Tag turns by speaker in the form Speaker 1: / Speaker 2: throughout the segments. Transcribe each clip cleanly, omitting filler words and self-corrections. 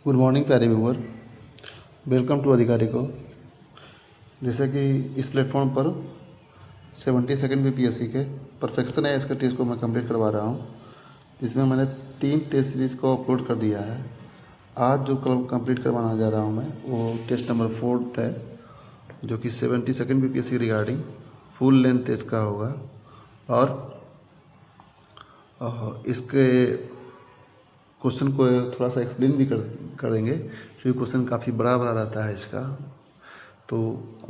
Speaker 1: Good morning प्यारे viewer, welcome to अधिकारी को। जैसे कि इस प्लेटफॉर्म पर 72nd बीपीएससी के परफेक्शन है इसका टेस्ट को मैं कंप्लीट करवा रहा हूँ, जिसमें मैंने 3 टेस्ट सीरीज़ को अपलोड कर दिया है। आज जो कल कंप्लीट करवाना जा रहा हूँ मैं वो टेस्ट नंबर 4 है, जो कि 72nd BPSC regarding full length test का होगा। और इसके क्वेश्चन को थोड़ा सा एक्सप्लेन भी कर देंगे, क्योंकि क्वेश्चन काफ़ी बड़ा रहता है इसका, तो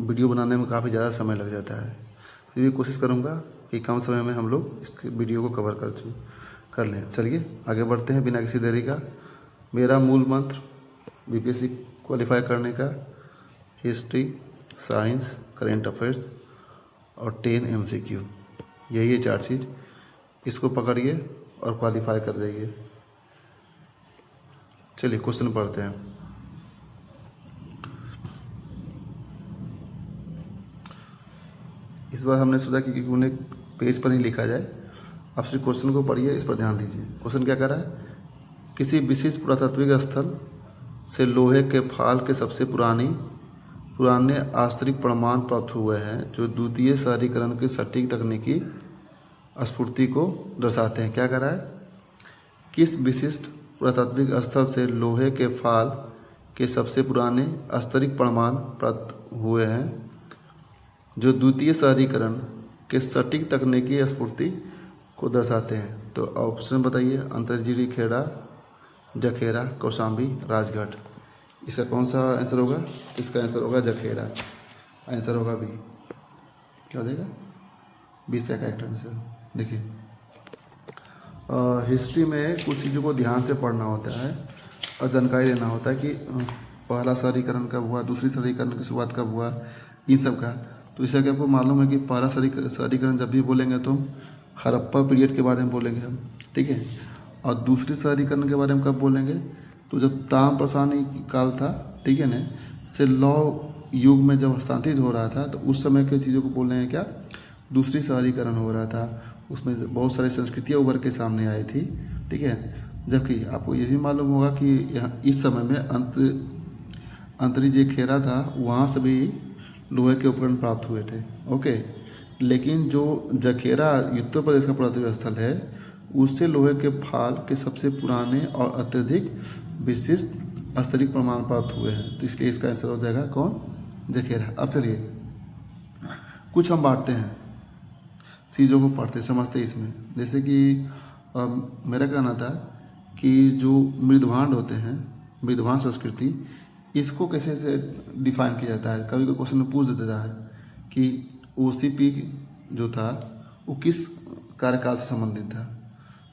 Speaker 1: वीडियो बनाने में काफ़ी ज़्यादा समय लग जाता है। फिर भी कोशिश करूँगा कि कम समय में हम लोग इस वीडियो को कवर कर लें। चलिए आगे बढ़ते हैं बिना किसी देरी का। मेरा मूल मंत्र बीपीएससी क्वालिफाई करने का हिस्ट्री, साइंस, करेंट अफेयर्स और 10 MCQ, यही है 4 चीज़। इसको पकड़िए और क्वालिफाई कर जाइए। चलिए क्वेश्चन पढ़ते हैं। इस बार हमने सोचा कि उन्हें पेज पर ही लिखा जाए। आप सिर्फ क्वेश्चन को पढ़िए, इस पर ध्यान दीजिए। क्वेश्चन क्या कर रहा है? किसी विशेष पुरातात्विक स्थल से लोहे के फाल के सबसे पुराने आस्तरिक प्रमाण प्राप्त हुए हैं, जो द्वितीय शहरीकरण की सटीक तकनीकी स्फूर्ति को दर्शाते हैं। क्या कर रहा है? किस विशिष्ट पुरातात्विक स्थल से लोहे के फाल के सबसे पुराने आस्तरिक प्रमाण प्राप्त हुए हैं, जो द्वितीय शहरीकरण के सटीक तकनीकी स्फूर्ति को दर्शाते हैं। तो ऑप्शन बताइए। अंतरजीरी खेड़ा, जखेरा, कौशाम्बी, राजघाट। इसका कौन सा आंसर होगा? इसका आंसर होगा जखेरा। आंसर होगा बी। क्या हो जाएगा? बी से करेक्ट आंसर। देखिए, हिस्ट्री में कुछ चीज़ों को ध्यान से पढ़ना होता है और जानकारी लेना होता है कि पहला शहरीकरण कब हुआ, दूसरी शहरीकरण की शुरुआत कब हुआ, इन सब का। तो इससे कि आपको मालूम है कि पहला शहरीकरण जब भी बोलेंगे तो हड़प्पा पीरियड के बारे में बोलेंगे हम, ठीक है। और दूसरी शहरीकरण के बारे में कब बोलेंगे? तो जब ताम्रप्रसानी काल था, ठीक है ना, से लौह युग में जब हस्तांतरित हो रहा था, तो उस समय के चीज़ों को बोल रहे हैं क्या? दूसरी शहरीकरण हो रहा था। उसमें बहुत सारी संस्कृतियाँ उभर के सामने आई थी, ठीक है। जबकि आपको ये भी मालूम होगा कि यहाँ इस समय में अंतरी जखेरा था, वहाँ से भी लोहे के उपकरण प्राप्त हुए थे, ओके। लेकिन जो जखेरा उत्तर प्रदेश का पुरातत्व स्थल है, उससे लोहे के फाल के सबसे पुराने और अत्यधिक विशिष्ट आस्तरिक प्रमाण प्राप्त हुए हैं। तो इसलिए इसका आंसर हो जाएगा कौन? जखेरा। अब चलिए कुछ हम बांटते हैं, चीज़ों को पढ़ते समझते इसमें। जैसे कि मेरा कहना था कि जो मृदभांड होते हैं, मृदभांड संस्कृति, इसको कैसे से डिफाइन किया जाता है। कभी कोई क्वेश्चन में पूछ देता है कि OCP जो था वो किस कार्यकाल से संबंधित था।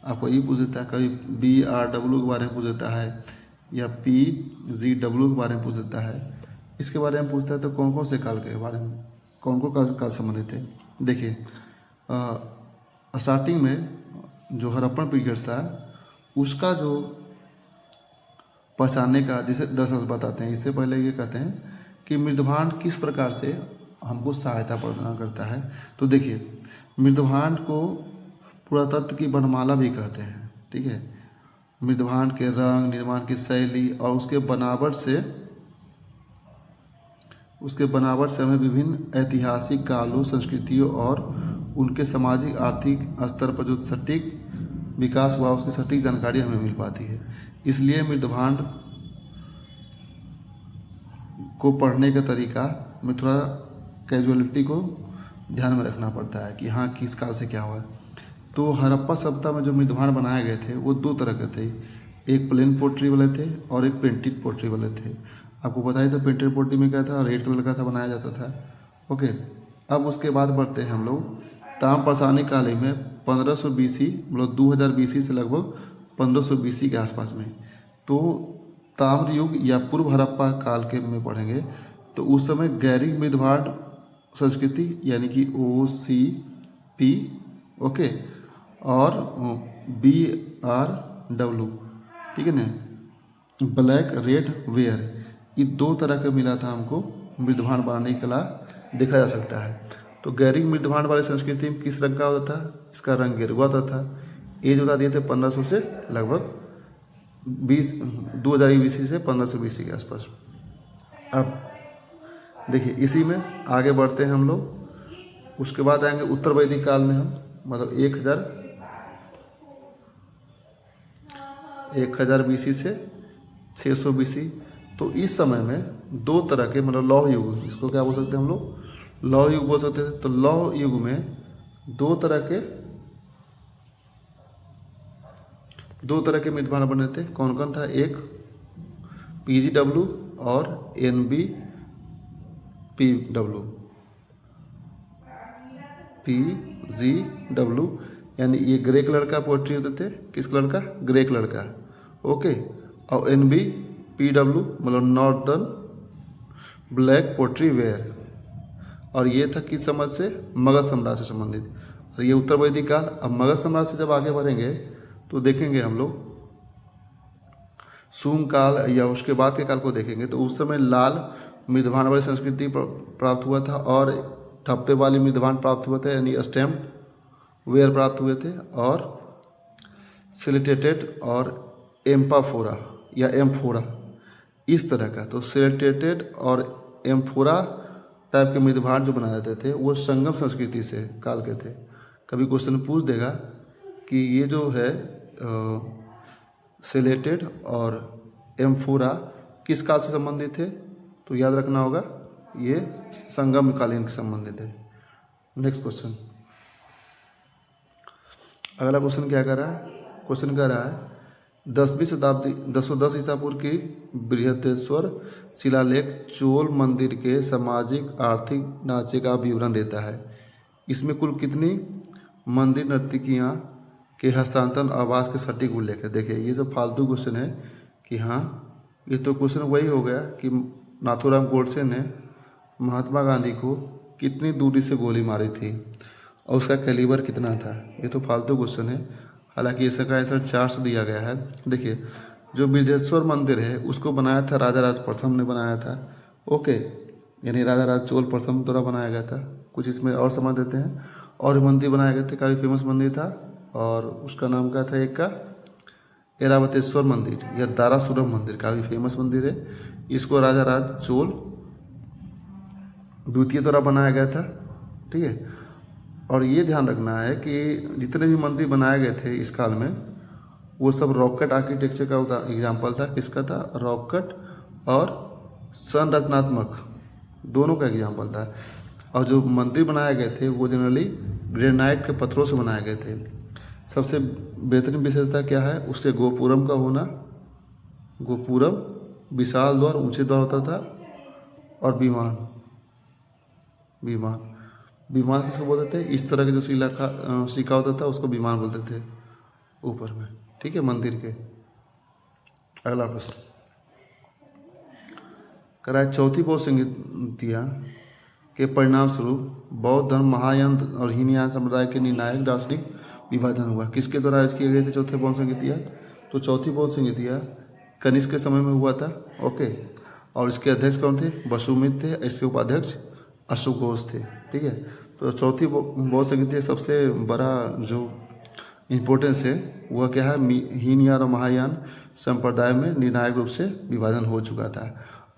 Speaker 1: आपको ये पूछ देता है। कभी BRW के बारे में पूछ देता है, या PGW के बारे में पूछ देता है। इसके बारे में पूछता है तो कौन कौन से काल के बारे में, कौन कौन काल संबंधित है। देखिए, स्टार्टिंग में जो हड़प्पन पीरियड था, उसका जो पहचानने का जिसे दरअसल बताते हैं। इससे पहले ये कहते हैं कि मृदभांड किस प्रकार से हमको सहायता प्रदान करता है। तो देखिए, मृदभांड को पुरातत्व की वर्णमाला भी कहते हैं, ठीक है। मृदभांड के रंग, निर्माण की शैली और उसके बनावट से हमें विभिन्न ऐतिहासिक कालों, संस्कृतियों और उनके सामाजिक आर्थिक स्तर पर जो सटीक विकास हुआ, उसकी सटीक जानकारी हमें मिल पाती है। इसलिए मृदभांड को पढ़ने का तरीका में थोड़ा कैजुअलिटी को ध्यान में रखना पड़ता है कि हाँ किस काल से क्या हुआ। तो हड़प्पा सभ्यता में जो मृदभांड बनाए गए थे वो 2 तरह के थे। एक प्लेन पोट्री वाले थे और एक पेंटेड पोट्री वाले थे। आपको पता ही था पेंटेड पोट्री में क्या था, रेड कलर का था, बनाया जाता था, ओके। अब उसके बाद बढ़ते हैं हम लोग ताम्रप्रसानी काल में 1500 BC, मतलब 2000 BC से लगभग 1500 BC के आसपास में। तो ताम्र युग या पूर्व हड़प्पा काल के में पढ़ेंगे तो उस समय गैरिक मृदभांड संस्कृति यानी कि OCP, ओके, और BRW, ठीक है ना, ब्लैक रेड वेयर, ये 2 तरह का मिला था हमको मृदभांड बनाने की कला देखा जा सकता है। तो गैरिक मृदभांड वाली संस्कृति में किस रंग का होता था? इसका रंग गेरुआ था। एज बता दिए थे 1500 से लगभग 2000 BC से 1500 BC के आसपास। अब देखिए इसी में आगे बढ़ते हैं हम लोग। उसके बाद आएंगे उत्तर वैदिक काल में हम, मतलब 1000 BC से 600 BC। तो इस समय में दो तरह के, मतलब लौह युग, इसको क्या बोल सकते हैं हम लोग, लौह युग बोल सकते थे। तो लौह युग में दो तरह के मृत भांड बने थे। कौन कौन था? एक PGW और NBPW। PGW यानी ये ग्रे कलर का पोएट्री होते थे। किस कलर का? ग्रे कलर का। ओके। और NBPW मतलब नॉर्दर्न ब्लैक पोएट्री वेयर। और ये था किस समझ से? मगध साम्राज्य से संबंधित। और ये उत्तर वैदिक काल। अब मगध साम्राज्य से जब आगे बढ़ेंगे तो देखेंगे हम लोग सूंग काल या उसके बाद के काल को देखेंगे, तो उस समय लाल मृदभांड वाली संस्कृति प्राप्त हुआ था और ठप्पे वाली मृदभांड प्राप्त हुए थे, यानी स्टैम्प वेयर प्राप्त हुए थे, और सिलेटेटेड और एम्पाफोरा या एम्फोरा इस तरह का। तो सिलेटेटेड और एम्फोरा टाइप के मृदभांड जो बनाए जाते थे वो संगम संस्कृति से काल के थे। कभी क्वेश्चन पूछ देगा कि ये जो है सिलेटेड और एम्फोरा किस काल से संबंधित थे, तो याद रखना होगा ये संगम कालीन के संबंधित है। नेक्स्ट क्वेश्चन, अगला क्वेश्चन क्या कर रहा है? क्वेश्चन कह रहा है 10वीं शताब्दी 1010 ईसा पूर्व की बृहदेश्वर शिलालेख चोल मंदिर के सामाजिक आर्थिक ढांचे का विवरण देता है। इसमें कुल कितनी मंदिर नर्तकियाँ के हस्तांतरण आवास के सटीक उल्लेख है। देखिए ये सब फालतू क्वेश्चन है कि हाँ, ये तो क्वेश्चन वही हो गया कि नाथूराम गोडसे ने महात्मा गांधी को कितनी दूरी से गोली मारी थी और उसका कैलिबर कितना था। ये तो फालतू क्वेश्चन है, हालांकि इसका आंसर 400 दिया गया है। देखिए जो बृहदेश्वर मंदिर है उसको बनाया था राजा राज प्रथम ने बनाया था। ओके, यानी राजा राज चोल प्रथम द्वारा बनाया गया था। कुछ इसमें और समझ देते हैं। और मंदिर बनाए गए थे, काफ़ी फेमस मंदिर था, और उसका नाम क्या था? एक का ऐरावतेश्वर मंदिर या दारासुरम मंदिर, काफ़ी फेमस मंदिर है। इसको राजा राज चोल द्वितीय द्वारा बनाया गया था। ठीक है, और ये ध्यान रखना है कि जितने भी मंदिर बनाए गए थे इस काल में वो सब रॉकेट आर्किटेक्चर का एग्जाम्पल था। किसका था? रॉकेट और संरचनात्मक दोनों का एग्जाम्पल था। और जो मंदिर बनाए गए थे वो जनरली ग्रेनाइट के पत्थरों से बनाए गए थे। सबसे बेहतरीन विशेषता क्या है? उसके गोपुरम का होना। गोपुरम विशाल द्वार, ऊंचे द्वार होता था, और विमान किसको बोलते थे? इस तरह के जो सिक्का होता था उसको विमान बोलते थे ऊपर में। ठीक है, मंदिर के। अगला प्रश्न कराए चौथी बौद्ध संहिता के परिणाम स्वरूप बौद्ध धर्म महायान और हीनयान संप्रदाय के निर्णायक दार्शनिक विभाजन हुआ। किसके द्वारा आयोजित किए गए थे चौथे बौद्ध संहिता? तो चौथी बौद्ध संहिता कनिष्क के समय में हुआ था। ओके, और इसके अध्यक्ष कौन थे? वसुमित्र थे। इसके उपाध्यक्ष अशोक थे। ठीक है, तो चौथी बौद्ध संहिता सबसे बड़ा जो इम्पोर्टेंस है वह क्या है? हीनयान और महायान संप्रदाय में निर्णायक रूप से विभाजन हो चुका था।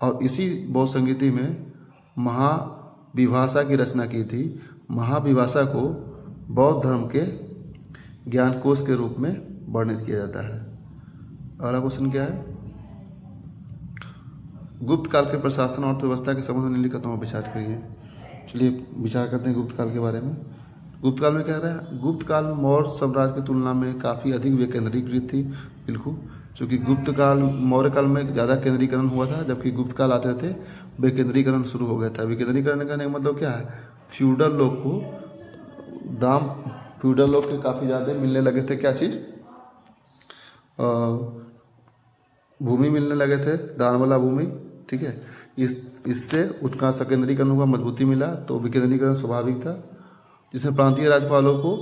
Speaker 1: और इसी बौद्ध संहिता में महाविभाषा की रचना की थी। महाविभाषा को बौद्ध धर्म के ज्ञान कोश के रूप में वर्णित किया जाता है। अगला क्वेश्चन क्या है? गुप्त काल के प्रशासन और अर्थव्यवस्था के संबंध में निम्नलिखित में विचार करिए। चलिए विचार करते हैं गुप्त काल के बारे में। गुप्त काल में क्या रहा है? गुप्त काल में मौर्य साम्राज्य की तुलना में काफ़ी अधिक विकेंद्रीकृत थी। बिल्कुल, चूँकि गुप्त काल मौर्य काल में ज़्यादा केंद्रीकरण हुआ था, जबकि गुप्त काल आते थे विकेंद्रीकरण शुरू हो गया था। विकेंद्रीकरण करने का मतलब क्या है? फ्यूडल लोग को दाम, फ्यूडल लोग के काफ़ी ज़्यादा मिलने लगे थे। क्या चीज़? भूमि मिलने लगे थे, दान वाला भूमि। ठीक है, इससे उसका संकेंद्रीकरण हुआ, मजबूती मिला, तो विकेंद्रीकरण स्वाभाविक था, जिसमें प्रांतीय राज्यपालों को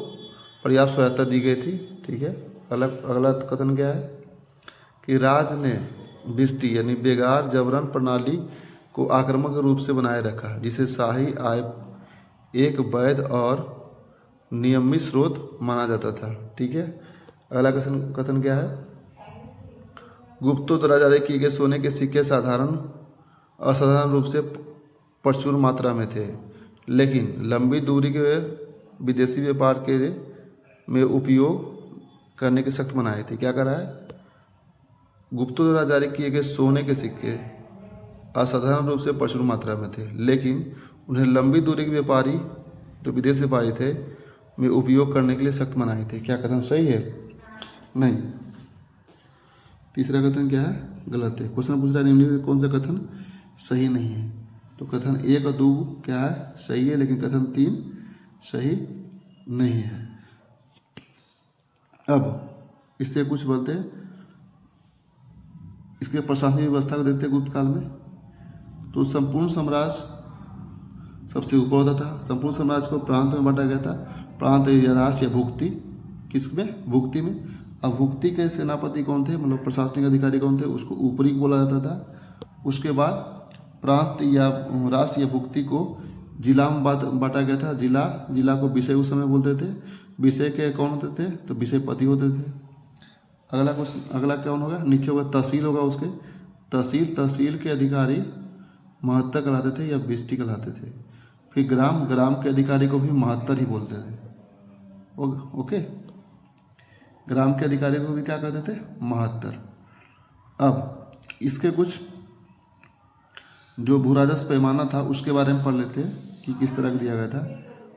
Speaker 1: पर्याप्त स्वायत्ता दी गई थी। ठीक है, अगला कथन क्या है कि राज ने बिस्टी यानी बेगार जबरन प्रणाली को आक्रामक रूप से बनाए रखा, जिसे शाही आय एक वैध और नियमित स्रोत माना जाता था। ठीक है, अगला कथन क्या है? गुप्तों द्वारा जारी किए गए सोने के सिक्के असाधारण रूप से प्रचुर मात्रा में थे, लेकिन लंबी दूरी के विदेशी व्यापार के में उपयोग करने की सख्त मनाही थी। क्या कर रहा है? गुप्तों द्वारा जारी किए गए सोने के सिक्के असाधारण रूप से प्रचुर मात्रा में थे, लेकिन उन्हें लंबी दूरी के व्यापारी जो विदेश व्यापारी थे में उपयोग करने के लिए सख्त मनाही थी। क्या कथन सही है? नहीं। तीसरा कथन क्या है? गलत है। क्वेश्चन पूछ रहा है निम्नलिखित कौन सा कथन सही नहीं है? तो कथन 1 और 2 क्या है? सही है, लेकिन कथन 3 सही नहीं है। अब इससे कुछ बोलते हैं, इसके प्रशासनिक व्यवस्था को देखते हैं गुप्त काल में। तो संपूर्ण साम्राज्य सबसे ऊपर होता था। संपूर्ण साम्राज्य को प्रांत में बांटा गया था। प्रांत या राष्ट्र या भुक्ति, किसमें? भुक्ति में। अब भुक्ति के सेनापति कौन थे, मतलब प्रशासनिक अधिकारी कौन थे, उसको ऊपरी बोला जाता था। उसके बाद प्रांत या राष्ट्र या भुक्ति को जिला में बांटा गया था। जिला को विषय उस समय बोलते थे। विषय के कौन होते थे? तो विषयपति होते थे। अगला कौन होगा? नीचे होगा तहसील होगा उसके। तहसील के अधिकारी महत्तर कहलाते थे या बिस्टी कहलाते थे। फिर ग्राम के अधिकारी को भी महत्तर ही बोलते थे। ओके, ग्राम के अधिकारी को भी क्या कहते थे? महत्तर। अब इसके कुछ जो भूराजस्व पैमाना था उसके बारे में पढ़ लेते हैं कि किस तरह का दिया गया था।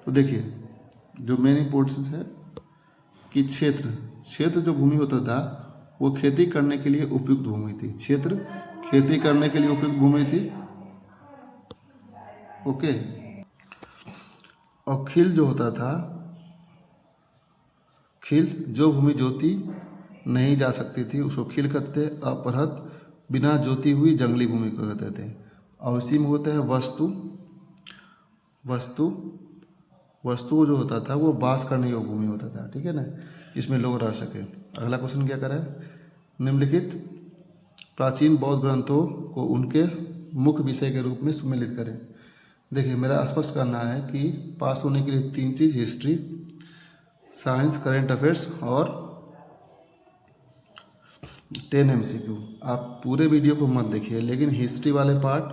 Speaker 1: तो देखिए, जो मेन इंपॉर्टेंस है कि क्षेत्र जो भूमि होता था वो खेती करने के लिए उपयुक्त भूमि थी। क्षेत्र खेती करने के लिए उपयुक्त भूमि थी। ओके, और खील जो होता था, खील जो भूमि जोती नहीं जा सकती थी उसको खील कहते। अपरहत बिना जोती हुई जंगली भूमि को कहते थे। और इसी में होता है वस्तु जो होता था वो बास करने योग्य भूमि होता था। ठीक है ना, इसमें लोग रह सके। अगला क्वेश्चन क्या करें? निम्नलिखित प्राचीन बौद्ध ग्रंथों को उनके मुख्य विषय के रूप में सम्मिलित करें। देखिए, मेरा स्पष्ट करना है कि पास होने के लिए 3 चीज़, हिस्ट्री, साइंस, करेंट अफेयर्स और 10 MCQ। आप पूरे वीडियो को मत देखिए, लेकिन हिस्ट्री वाले पार्ट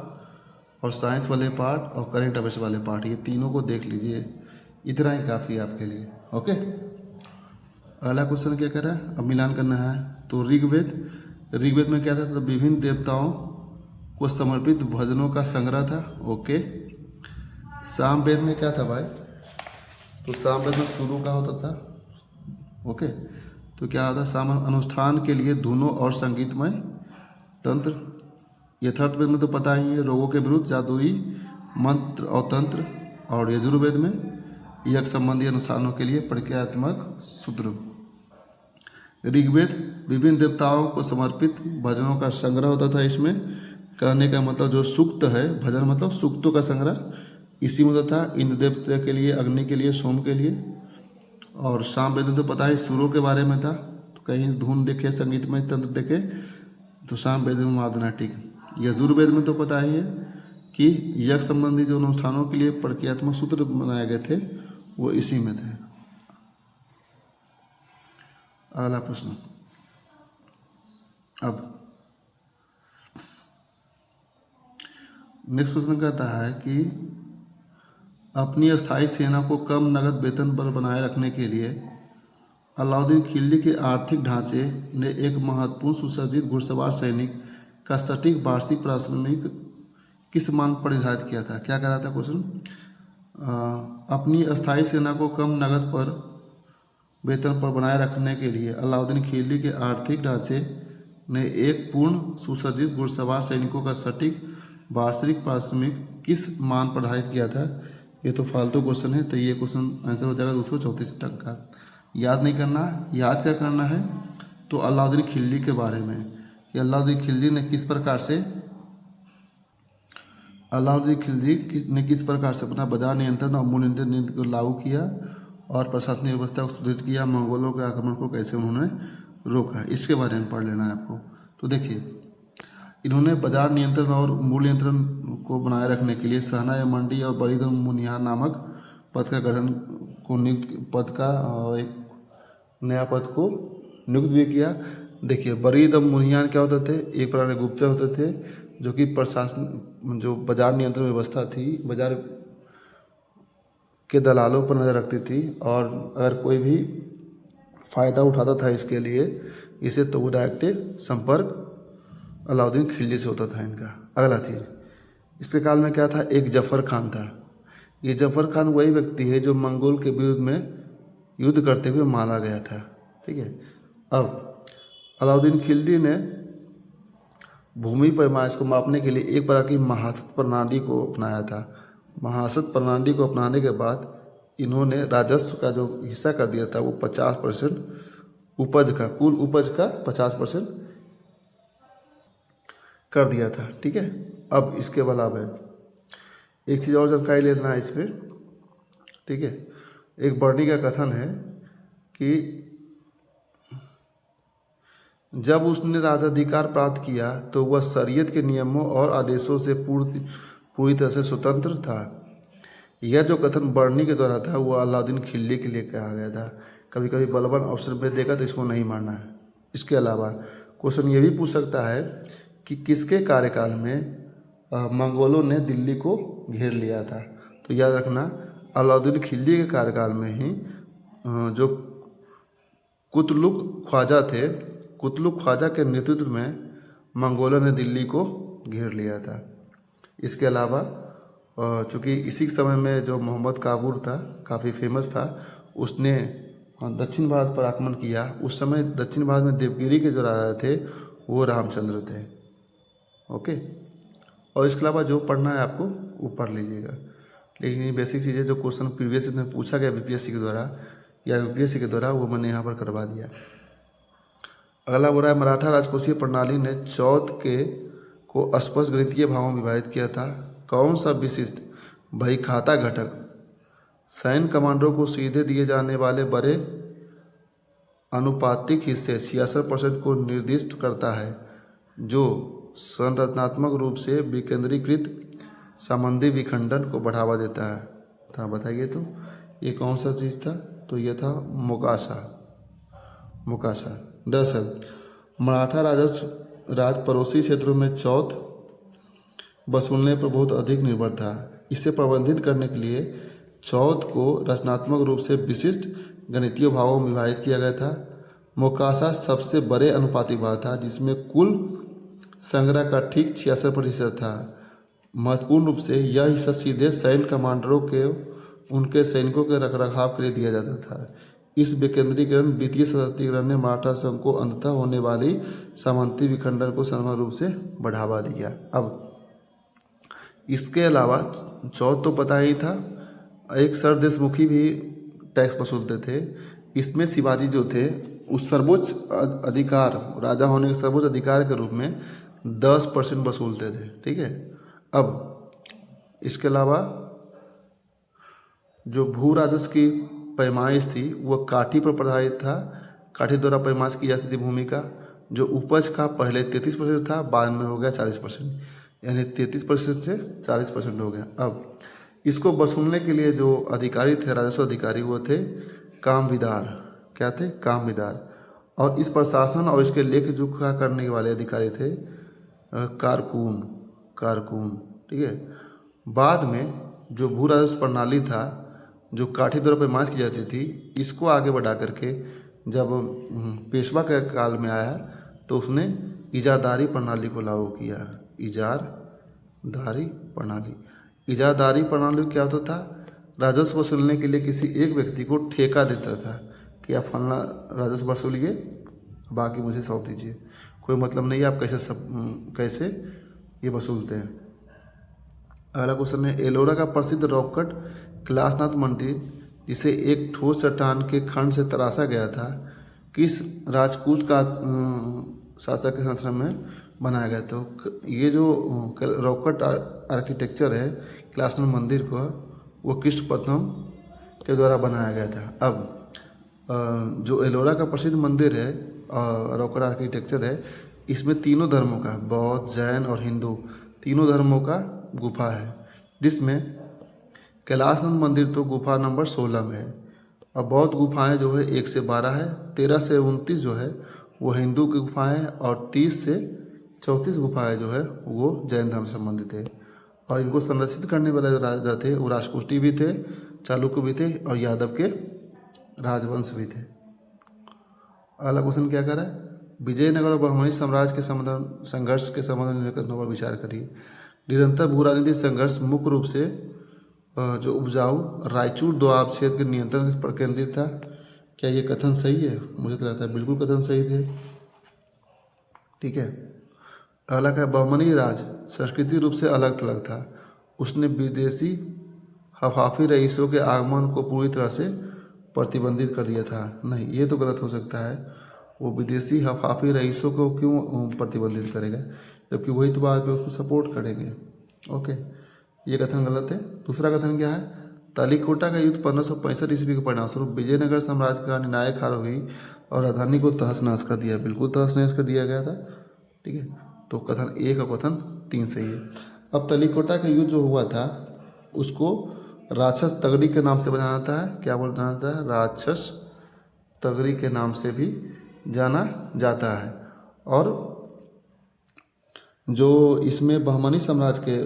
Speaker 1: और साइंस वाले पार्ट और करेंट अफेयर्स वाले पार्ट, ये तीनों को देख लीजिए। इतना ही काफ़ी है आपके लिए। ओके, अगला क्वेश्चन क्या कर रहा है? अब मिलान करना है। तो ऋग्वेद में क्या था? तो विभिन्न देवताओं को समर्पित भजनों का संग्रह था। ओके, सामवेद में क्या था भाई? तो सामवेद में शुरू का होता था। ओके, तो क्या होता है? साम अनुष्ठान के लिए धुनों और संगीतमय तंत्र। यथार्थवेद में तो पता ही है, रोगों के विरुद्ध जादुई मंत्र और तंत्र। और यजुर्वेद में यज्ञ संबंधी अनुष्ठानों के लिए प्रक्रियात्मक सूत्र। ऋग्वेद विभिन्न देवताओं को समर्पित भजनों का संग्रह होता था। इसमें कहने का मतलब जो सूक्त है, भजन मतलब सूक्तों का संग्रह, इसी में होता था। इंद्र देवता के लिए, अग्नि के लिए, सोम के लिए। और सामवेद में तो पता है सुरों के बारे में था। तो कहीं धुन देखे, संगीतमय तंत्र देखे तो सामवेद में मार देना ठीक। यजुर्वेद में तो पता ही है कि यज्ञ संबंधी जो अनुष्ठानों के लिए प्रक्रियात्मक सूत्र बनाए गए थे वो इसी में थे। अगला प्रश्न। अब नेक्स्ट क्वेश्चन कहता है कि अपनी अस्थायी सेना को कम नगद वेतन पर बनाए रखने के लिए अलाउद्दीन खिलजी के आर्थिक ढांचे ने एक महत्वपूर्ण सुसज्जित घुड़सवार सैनिक का सटीक वार्षिक पारिश्रमिक किस मान पर निर्धारित किया था? क्या कह रहा था क्वेश्चन? अपनी अस्थायी सेना को कम नगद पर वेतन पर बनाए रखने के लिए अलाउद्दीन खिलजी के आर्थिक ढांचे ने एक पूर्ण सुसज्जित घुड़सवार सैनिकों का सटीक वार्षिक पारिश्रमिक किस मान पर निर्धारित किया था? ये तो फालतू क्वेश्चन है, तो ये क्वेश्चन आंसर हो जाएगा 234 टन का। याद नहीं करना, याद क्या करना है? तो अलाउद्दीन खिलजी के बारे में कि अलाउद्दीन खिलजी ने किस प्रकार से अपना बाजार नियंत्रण और मूल्य नियंत्रण नीति को लागू किया और प्रशासनिक व्यवस्था को सुदृढ़ किया, मंगोलों के आक्रमण को कैसे उन्होंने रोका, इसके बारे में पढ़ लेना है आपको। तो देखिए, इन्होंने बाजार नियंत्रण और मूल्य नियंत्रण को बनाए रखने के लिए सहना या मंडी और बलिद मुनिहार नामक पद का गठन को एक नया पद को नियुक्त भी किया। देखिए बरीद और मुनियान क्या होते थे, एक प्रकार के गुप्तचर होते थे जो कि प्रशासन जो बाजार नियंत्रण व्यवस्था थी, बाजार के दलालों पर नज़र रखती थी, और अगर कोई भी फ़ायदा उठाता था इसके लिए इसे, तो वो डायरेक्ट संपर्क अलाउद्दीन खिलजी से होता था इनका। अगला चीज़, इसके काल में क्या था, एक जफ़र खान था। ये जफ़र खान वही व्यक्ति है जो मंगोल के विरुद्ध में युद्ध करते हुए मारा गया था। ठीक है, अब अलाउद्दीन खिलजी ने भूमि पैमाइश को मापने के लिए एक प्रकार की महासत प्रणाली को अपनाया था। महासत प्रणाली को अपनाने के बाद इन्होंने राजस्व का जो हिस्सा कर दिया था वो 50% उपज का, कुल उपज का 50% कर दिया था। ठीक है, अब इसके अलावा एक चीज़ और जानकारी लेना है इसमें। ठीक है, एक बर्नी का कथन है कि जब उसने राजाधिकार प्राप्त किया तो वह शरीयत के नियमों और आदेशों से पूरी तरह से स्वतंत्र था। यह जो कथन बर्नी के द्वारा था वह अलाउद्दीन खिलजी के लिए कहा गया था। कभी कभी बलवान अवसर में देखा तो इसको नहीं मारना है। इसके अलावा क्वेश्चन ये भी पूछ सकता है कि किसके कार्यकाल में मंगोलों ने दिल्ली को घेर लिया था। तो याद रखना, अलाउद्दीन खिलजी के कार्यकाल में ही जो कुतलुक ख्वाजा थे, कुतलुक ख्वाजा के नेतृत्व में मंगोलों ने दिल्ली को घेर लिया था। इसके अलावा चूँकि इसी समय में जो मोहम्मद काबूर था, काफ़ी फेमस था, उसने दक्षिण भारत पर आक्रमण किया। उस समय दक्षिण भारत में देवगिरी के जो राजा थे वो रामचंद्र थे। ओके, और इसके अलावा जो पढ़ना है आपको वो पढ़ लीजिएगा, लेकिन ये बेसिक चीज़ें जो क्वेश्चन प्रीवियस में पूछा गया बीपीएससी के द्वारा या यूपीएससी के द्वारा वो मैंने यहाँ पर करवा दिया। अगला बोल रहा है, मराठा राजकोषीय प्रणाली ने चौथ के को स्पष्ट गणितीय भागों में विभाजित किया था। कौन सा विशिष्ट बहीखाता घटक सैन्य कमांडरों को सीधे दिए जाने वाले बड़े अनुपातिक हिस्से 66% को निर्दिष्ट करता है, जो संरचनात्मक रूप से विकेंद्रीकृत संबंधी विखंडन को बढ़ावा देता है था। बताइए तो ये कौन सा चीज़ था? तो ये था मोकाशा। दरअसल मराठा राज पड़ोसी क्षेत्रों में चौथ वसूलने पर बहुत अधिक निर्भर था। इसे प्रबंधित करने के लिए चौथ को रचनात्मक रूप से विशिष्ट गणितीय भागों में विभाजित किया गया था। मोकाशा सबसे बड़े अनुपातिक भाग था जिसमें कुल संग्रह का ठीक 66% था। महत्वपूर्ण रूप से यह हिस्सा सीधे सैन्य कमांडरों के उनके सैनिकों के रखरखाव के लिए दिया जाता था। इस विकेंद्रीकरण वित्तीय सशक्तिकरण ने मराठा संघ को अंततः होने वाली सामंती विखंडन को संपूर्ण रूप से बढ़ावा दिया। अब इसके अलावा चौथ तो पता ही था, एक सरदेशमुखी भी टैक्स वसूलते थे। इसमें शिवाजी जो थे उस सर्वोच्च अधिकार, राजा होने के सर्वोच्च अधिकार के रूप में 10% वसूलते थे। ठीक है, अब इसके अलावा जो भू राजस्व की पैमाइश थी वह काठी पर आधारित था। काठी द्वारा पैमाइश की जाती थी भूमि का। जो उपज का पहले 33% था, बाद में हो गया 40%, यानी 33% से 40% हो गया। अब इसको वसूलने के लिए जो अधिकारी थे, राजस्व अधिकारी, वो थे कामविदार। क्या थे? कामविदार। और इस प्रशासन और इसके लेख जोखा करने वाले अधिकारी थे कारकून। ठीक है, बाद में जो भू राजस्व प्रणाली था जो काठी द्वारा पैमाइश की जाती थी, इसको आगे बढ़ा करके जब पेशवा के काल में आया तो उसने इजारदारी प्रणाली को लागू किया। इजारदारी प्रणाली क्या होता था? राजस्व वसूलने के लिए किसी एक व्यक्ति को ठेका देता था कि आप फलना राजस्व वसूलिए, बाकी मुझे सौंप दीजिए, कोई मतलब नहीं है आप कैसे ये वसूलते हैं। अगला क्वेश्चन है, एलोरा का प्रसिद्ध रॉककट कैलाशनाथ मंदिर, जिसे एक ठोस चट्टान के खंड से तराशा गया था, किस राजकूट का शासक के शासन में बनाया गया? तो ये जो रॉककट आर्किटेक्चर है कैलाशनाथ मंदिर को, वो कृष्ण प्रथम के द्वारा बनाया गया था। अब जो एलोरा का प्रसिद्ध मंदिर है, रॉककट आर्किटेक्चर है, इसमें तीनों धर्मों का, बौद्ध, जैन और हिंदू, तीनों धर्मों का गुफा है, जिसमें कैलाशनाथ मंदिर तो गुफा नंबर 16 में है। और बौद्ध गुफाएं जो है 1 से 12 है, 13 से 29 जो है वो हिंदू की गुफाएं, और 30 से 34 गुफाएं जो है वो जैन धर्म से संबंधित है। और इनको संरक्षित करने वाले जो राजा थे वो राष्ट्रकूटी भी थे, चालुक्य भी थे और यादव के राजवंश भी थे। अगला क्वेश्चन क्या कर रहा है, विजयनगर और बहमनी साम्राज्य के संघर्ष के संबंध में निकटों पर विचार करिए। निरंतर भू राजनीतिक संघर्ष मुख्य रूप से जो उपजाऊ रायचूर दोआब क्षेत्र के नियंत्रण पर केंद्रित था। क्या ये कथन सही है? मुझे तो लगता है बिल्कुल कथन सही थे। ठीक है। अगला क्या, बहमनी राज संस्कृति रूप से अलग थलग था। उसने विदेशी हफाफी रईसों के आगमन को पूरी तरह से प्रतिबंधित कर दिया था। नहीं, ये तो गलत हो सकता है। वो विदेशी हफाफी रईसों को क्यों प्रतिबंधित करेगा, जबकि वही तो बाद में उसको सपोर्ट करेंगे। ओके, ये कथन गलत है। दूसरा कथन क्या है, तालीकोटा का युद्ध 1565 ईस्वी के परिणामस्वरूप विजयनगर साम्राज्य का निर्णायक हार हुई और राजधानी को तहस नहस कर दिया। बिल्कुल तहस नहस कर दिया गया था। ठीक है, तो कथन 1 और कथन 3 सही है। अब तालीकोटा का युद्ध जो हुआ था उसको राक्षस तगड़ी के नाम से जाना जाता है। क्या बोल जाना जाता है? राक्षस तगड़ी के नाम से भी जाना जाता है। और जो इसमें बहमनी साम्राज्य के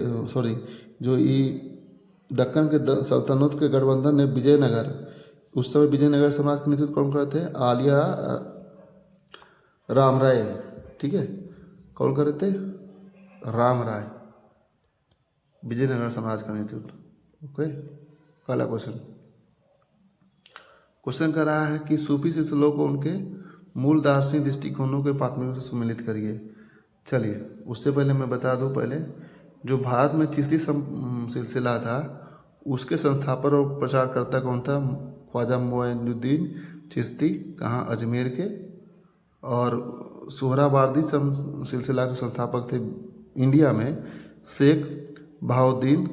Speaker 1: जो दक्कन के सल्तनत के गठबंधन ने विजयनगर, उस समय विजयनगर साम्राज्य का नेतृत्व कौन कर रहे थे? आलिया राम राय। ठीक है, कौन कर रहे थे? राम राय, विजयनगर साम्राज्य का नेतृत्व। ओके, पहला क्वेश्चन कर रहा है कि सूफी सिलसिलों को उनके मूल दार्शनिक दृष्टिकोणों के प्राथमिकों से सम्मिलित करिए। चलिए, उससे पहले मैं बता दूं, पहले जो भारत में चिश्ती सिलसिला था उसके संस्थापक और प्रचारकर्ता कौन था? ख्वाजा मोइनुद्दीन चिश्ती। कहाँ? अजमेर के। और सोहरावार्दी सिलसिला के संस्थापक थे इंडिया में शेख बहाउद्दीन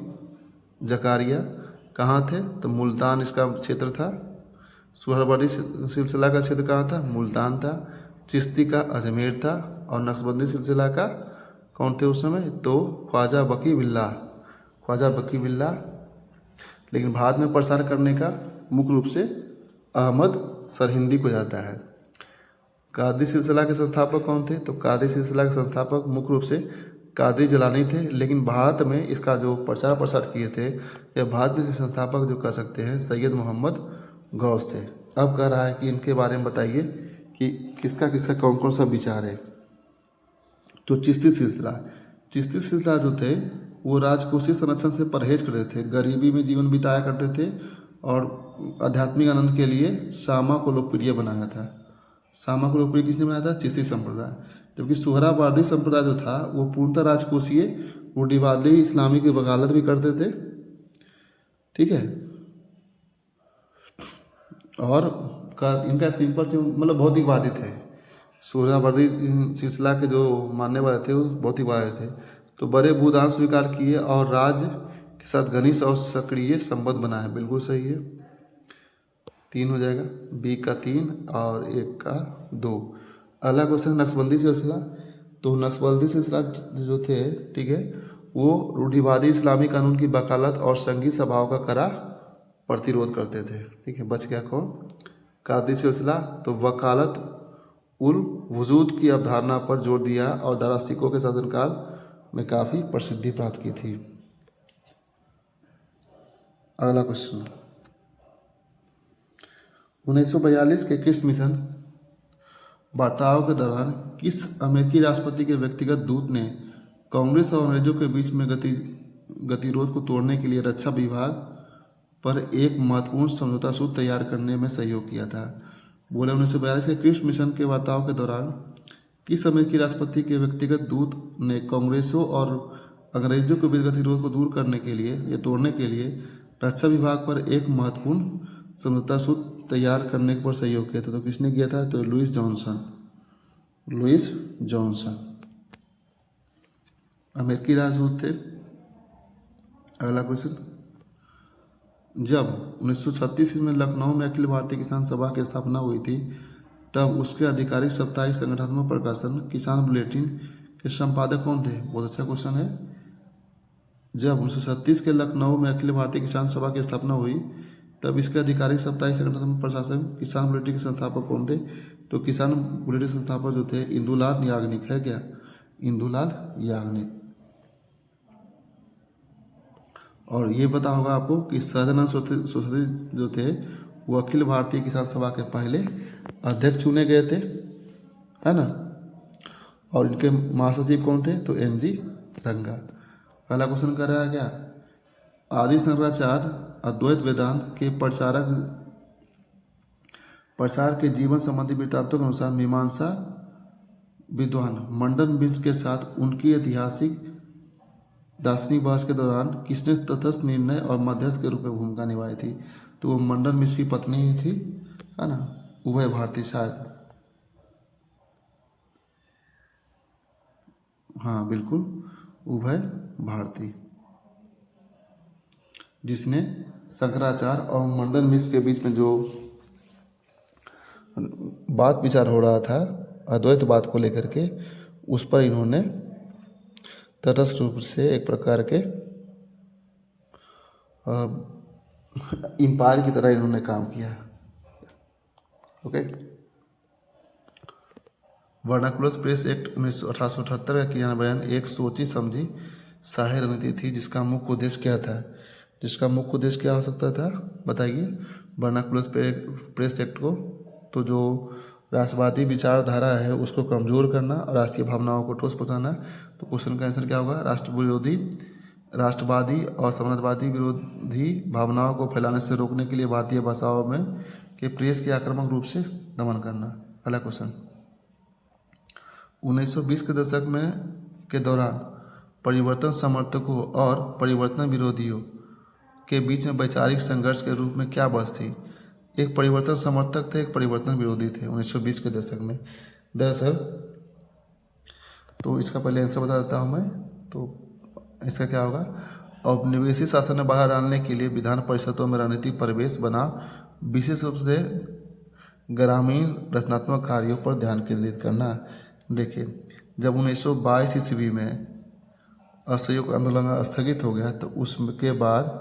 Speaker 1: जकारिया। कहाँ थे? तो मुल्तान इसका क्षेत्र था। सोहरावार्दी सिलसिला का क्षेत्र कहाँ था? मुल्तान था। चिश्ती का अजमेर था। और नक्शबंदी सिलसिला का कौन थे उस समय? तो ख्वाजा बकी बिल्ला। लेकिन भारत में प्रसार करने का मुख्य रूप से अहमद सरहिंदी को जाता है। कादरी सिलसिला के संस्थापक कौन थे? तो कादरी सिलसिला के संस्थापक मुख्य रूप से कादरी जलानी थे। लेकिन भारत में इसका जो प्रसार किए थे या भारत में इसके संस्थापक जो कह सकते हैं सैयद मोहम्मद गौस थे। अब कह रहा है कि इनके बारे में बताइए कि किसका कौन कौन सा विचार है। तो चिश्ती सिलसिला जो थे वो राजकोषीय संरक्षण से परहेज करते थे, गरीबी में जीवन बिताया करते थे और आध्यात्मिक आनंद के लिए शामा को लोकप्रिय बनाया था। शामा को लोकप्रिय किसने बनाया था? चिश्ती संप्रदाय। जबकि सोहरावार्दी संप्रदाय जो था वो पूर्णतः राजकोषीय रूढ़िवादी इस्लामी की वकालत भी करते थे। ठीक है, और इनका सिंपल से मतलब भौतिकवादी थे। सोहरावार्दी सिलसिला के जो मानने वाले थे वो भौतिकवादी थे। तो बड़े भूदान स्वीकार किए और राज्य के साथ घनिष्ठ और सक्रिय संबंध बनाए। बिल्कुल सही है, 3 हो जाएगा। बी का 3 और 1 का 2। अगला क्वेश्चन, नक्शबंदी सिलसिला। तो नक्शबंदी सिलसिला जो थे, ठीक है, वो रूढ़िवादी इस्लामी कानून की वकालत और संगीत सभाओं का कड़ा प्रतिरोध करते थे। ठीक है, बच गया कौन? कादरी सिलसिला। तो वकालत उल वजूद की अवधारणा पर जोर दिया और दारा सिकों के शासनकाल में काफ़ी प्रसिद्धि प्राप्त की थी। अगला क्वेश्चन, 1942 के क्रिस मिशन वार्ताओं के दौरान किस अमेरिकी राष्ट्रपति के व्यक्तिगत दूत ने कांग्रेस और अंग्रेजों के बीच में गतिरोध को तोड़ने के लिए रक्षा विभाग पर एक महत्वपूर्ण समझौता सूत्र तैयार करने में सहयोग किया था? बोले 1942 के क्रिस मिशन के वार्ताओं के दौरान किस अमेरिकी राष्ट्रपति के व्यक्तिगत दूत ने कांग्रेसों और अंग्रेजों के बीच गतिरोध को दूर करने के लिए या तोड़ने के लिए रक्षा विभाग पर एक महत्वपूर्ण समझौता सूत्र तैयार करने पर सहयोग किया था? तो किसने किया था? तो लुइस जॉनसन अमेरिकी राजदूत थे। अगला क्वेश्चन, जब 1936 में लखनऊ में अखिल भारतीय किसान सभा की स्थापना हुई थी तब उसके आधिकारिक साप्ताहिक संगठनात्मक प्रकाशन किसान बुलेटिन के संपादक कौन थे? बहुत अच्छा क्वेश्चन है। जब 1936 के लखनऊ में अखिल भारतीय किसान सभा की स्थापना हुई तब इसके आधिकारिक साप्ताहिक संगठनात्मक प्रशासन किसान बुलेटिन के संस्थापक कौन थे? तो किसान बुलेटिन संस्थापक जो थे इंदुलाल याग्निक है क्या, इंदुलाल याग्निक। और ये पता होगा आपको कि सहजानंद सरस्वती जो थे वो अखिल भारतीय किसान सभा के पहले अध्यक्ष चुने गए थे, है ना। और इनके महासचिव कौन थे, तो एन जी रंगा। अगला क्वेश्चन कर रहा है क्या, आदि शंकराचार्य अद्वैत वेदांत के प्रचार के जीवन संबंधी वृत्तांतों के अनुसार मीमांसा विद्वान मंडन मिश्र के साथ उनकी ऐतिहासिक दार्शनिक बहस के दौरान किसने तटस्थ निर्णय और मध्यस्थ के रूप में भूमिका निभाई थी, तो वो मंडन मिश्र की पत्नी ही थी, है ना, उभय भारती शायद, हाँ बिल्कुल उभय भारती, जिसने शंकराचार्य और मंडन मिश्र के बीच में जो बात विचार हो रहा था अद्वैत बात को लेकर के, उस पर इन्होंने तटस्थ रूप से एक प्रकार के इंपायर की तरह इन्होंने काम किया। ओके। वर्नाकुलर प्रेस एक्ट 1878 का क्रियान्वयन एक सोची समझी शाही रणनीति थी, जिसका मुख्य उद्देश्य क्या था, जिसका मुख्य उद्देश्य क्या हो सकता था बताइए। वर्नाकुलर प्रेस एक्ट को, तो जो राष्ट्रवादी विचारधारा है उसको कमज़ोर करना और राष्ट्रीय भावनाओं को ठोस पहुँचाना। तो क्वेश्चन का आंसर क्या होगा, राष्ट्रवादी और समाजवादी विरोधी भावनाओं को फैलाने से रोकने के लिए भारतीय भाषाओं में के प्रेस के आक्रामक रूप से दमन करना। अगला क्वेश्चन, 1920 के दशक में के दौरान परिवर्तन समर्थकों और परिवर्तन विरोधियों के बीच में वैचारिक संघर्ष के रूप में क्या बहस थी। एक परिवर्तन समर्थक थे, एक परिवर्तन विरोधी थे 1920 के दशक में। दरअसल तो इसका पहले आंसर बता देता हूँ मैं। तो इसका क्या होगा, औपनिवेशिक शासन में बाहर डालने के लिए विधान परिषदों में राजनीतिक प्रवेश बना, विशेष रूप से ग्रामीण रचनात्मक कार्यों पर ध्यान केंद्रित करना। देखिए, जब 1922 ईस्वी में असहयोग आंदोलन स्थगित हो गया तो उसके बाद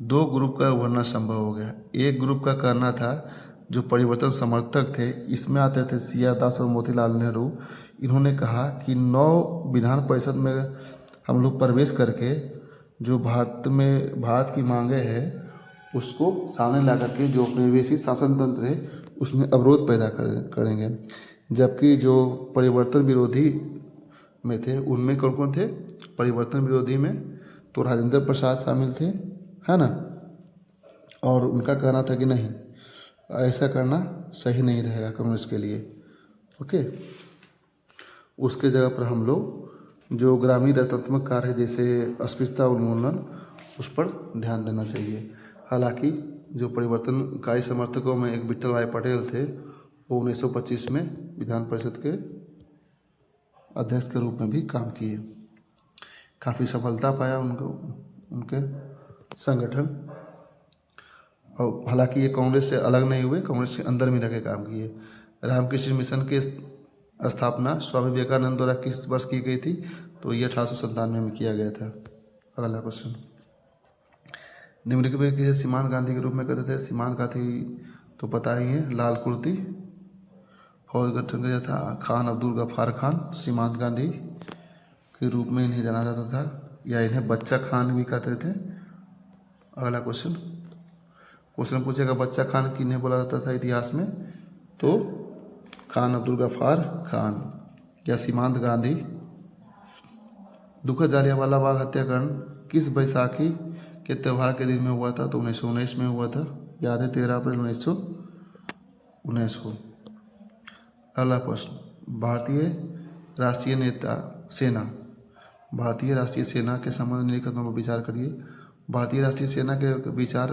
Speaker 1: दो ग्रुप का उभरना संभव हो गया। एक ग्रुप का कहना था, जो परिवर्तन समर्थक थे, इसमें आते थे सी आर दास और मोतीलाल नेहरू, इन्होंने कहा कि 9 विधान परिषद में हम लोग प्रवेश करके जो भारत की मांगे हैं उसको सामने ला करके जो औपनिवेशिक शासन तंत्र है उसमें अवरोध पैदा करेंगे। जबकि जो परिवर्तन विरोधी में थे उनमें कौन कौन थे, परिवर्तन विरोधी में तो राजेंद्र प्रसाद शामिल थे, है ना। और उनका कहना था कि नहीं, ऐसा करना सही नहीं रहेगा कांग्रेस के लिए। ओके। उसके जगह पर हम लोग जो ग्रामीण रचनात्मक कार्य है जैसे अस्पृश्यता उन्मूलन, उस पर ध्यान देना चाहिए। हालांकि जो परिवर्तनकारी समर्थकों में एक विट्ठल भाई पटेल थे, वो 1925 में विधान परिषद के अध्यक्ष के रूप में भी काम किए। काफ़ी सफलता पाया उनके संगठन। और हालांकि ये कांग्रेस से अलग नहीं हुए, कांग्रेस के अंदर में रह के काम किए। रामकृष्ण मिशन की स्थापना स्वामी विवेकानंद द्वारा किस वर्ष की गई थी, तो ये 1897 में किया गया था। अगला क्वेश्चन, निम्नलिखित में किसे सीमांत गांधी के रूप में कहते थे। सीमांत गांधी तो पता ही है, लाल कुर्ती फौज गठन किया था। खान अब्दुल गफ्फार खान सीमांत गांधी के रूप में इन्हें जाना जाता था, या इन्हें बच्चा खान भी कहते थे। अगला क्वेश्चन पूछेगा बच्चा खान किन्हें बोला जाता था इतिहास में, तो खान अब्दुल गफ्फार खान या सीमांत गांधी। दुखद जालियांवाला बाग हत्याकांड किस बैसाखी के त्यौहार के दिन में हुआ था, तो 1919 में हुआ था। याद है 13 अप्रैल 1919 को। अगला प्रश्न, भारतीय राष्ट्रीय सेना के संबंध में निम्नलिखित पर विचार करिए। भारतीय राष्ट्रीय सेना के विचार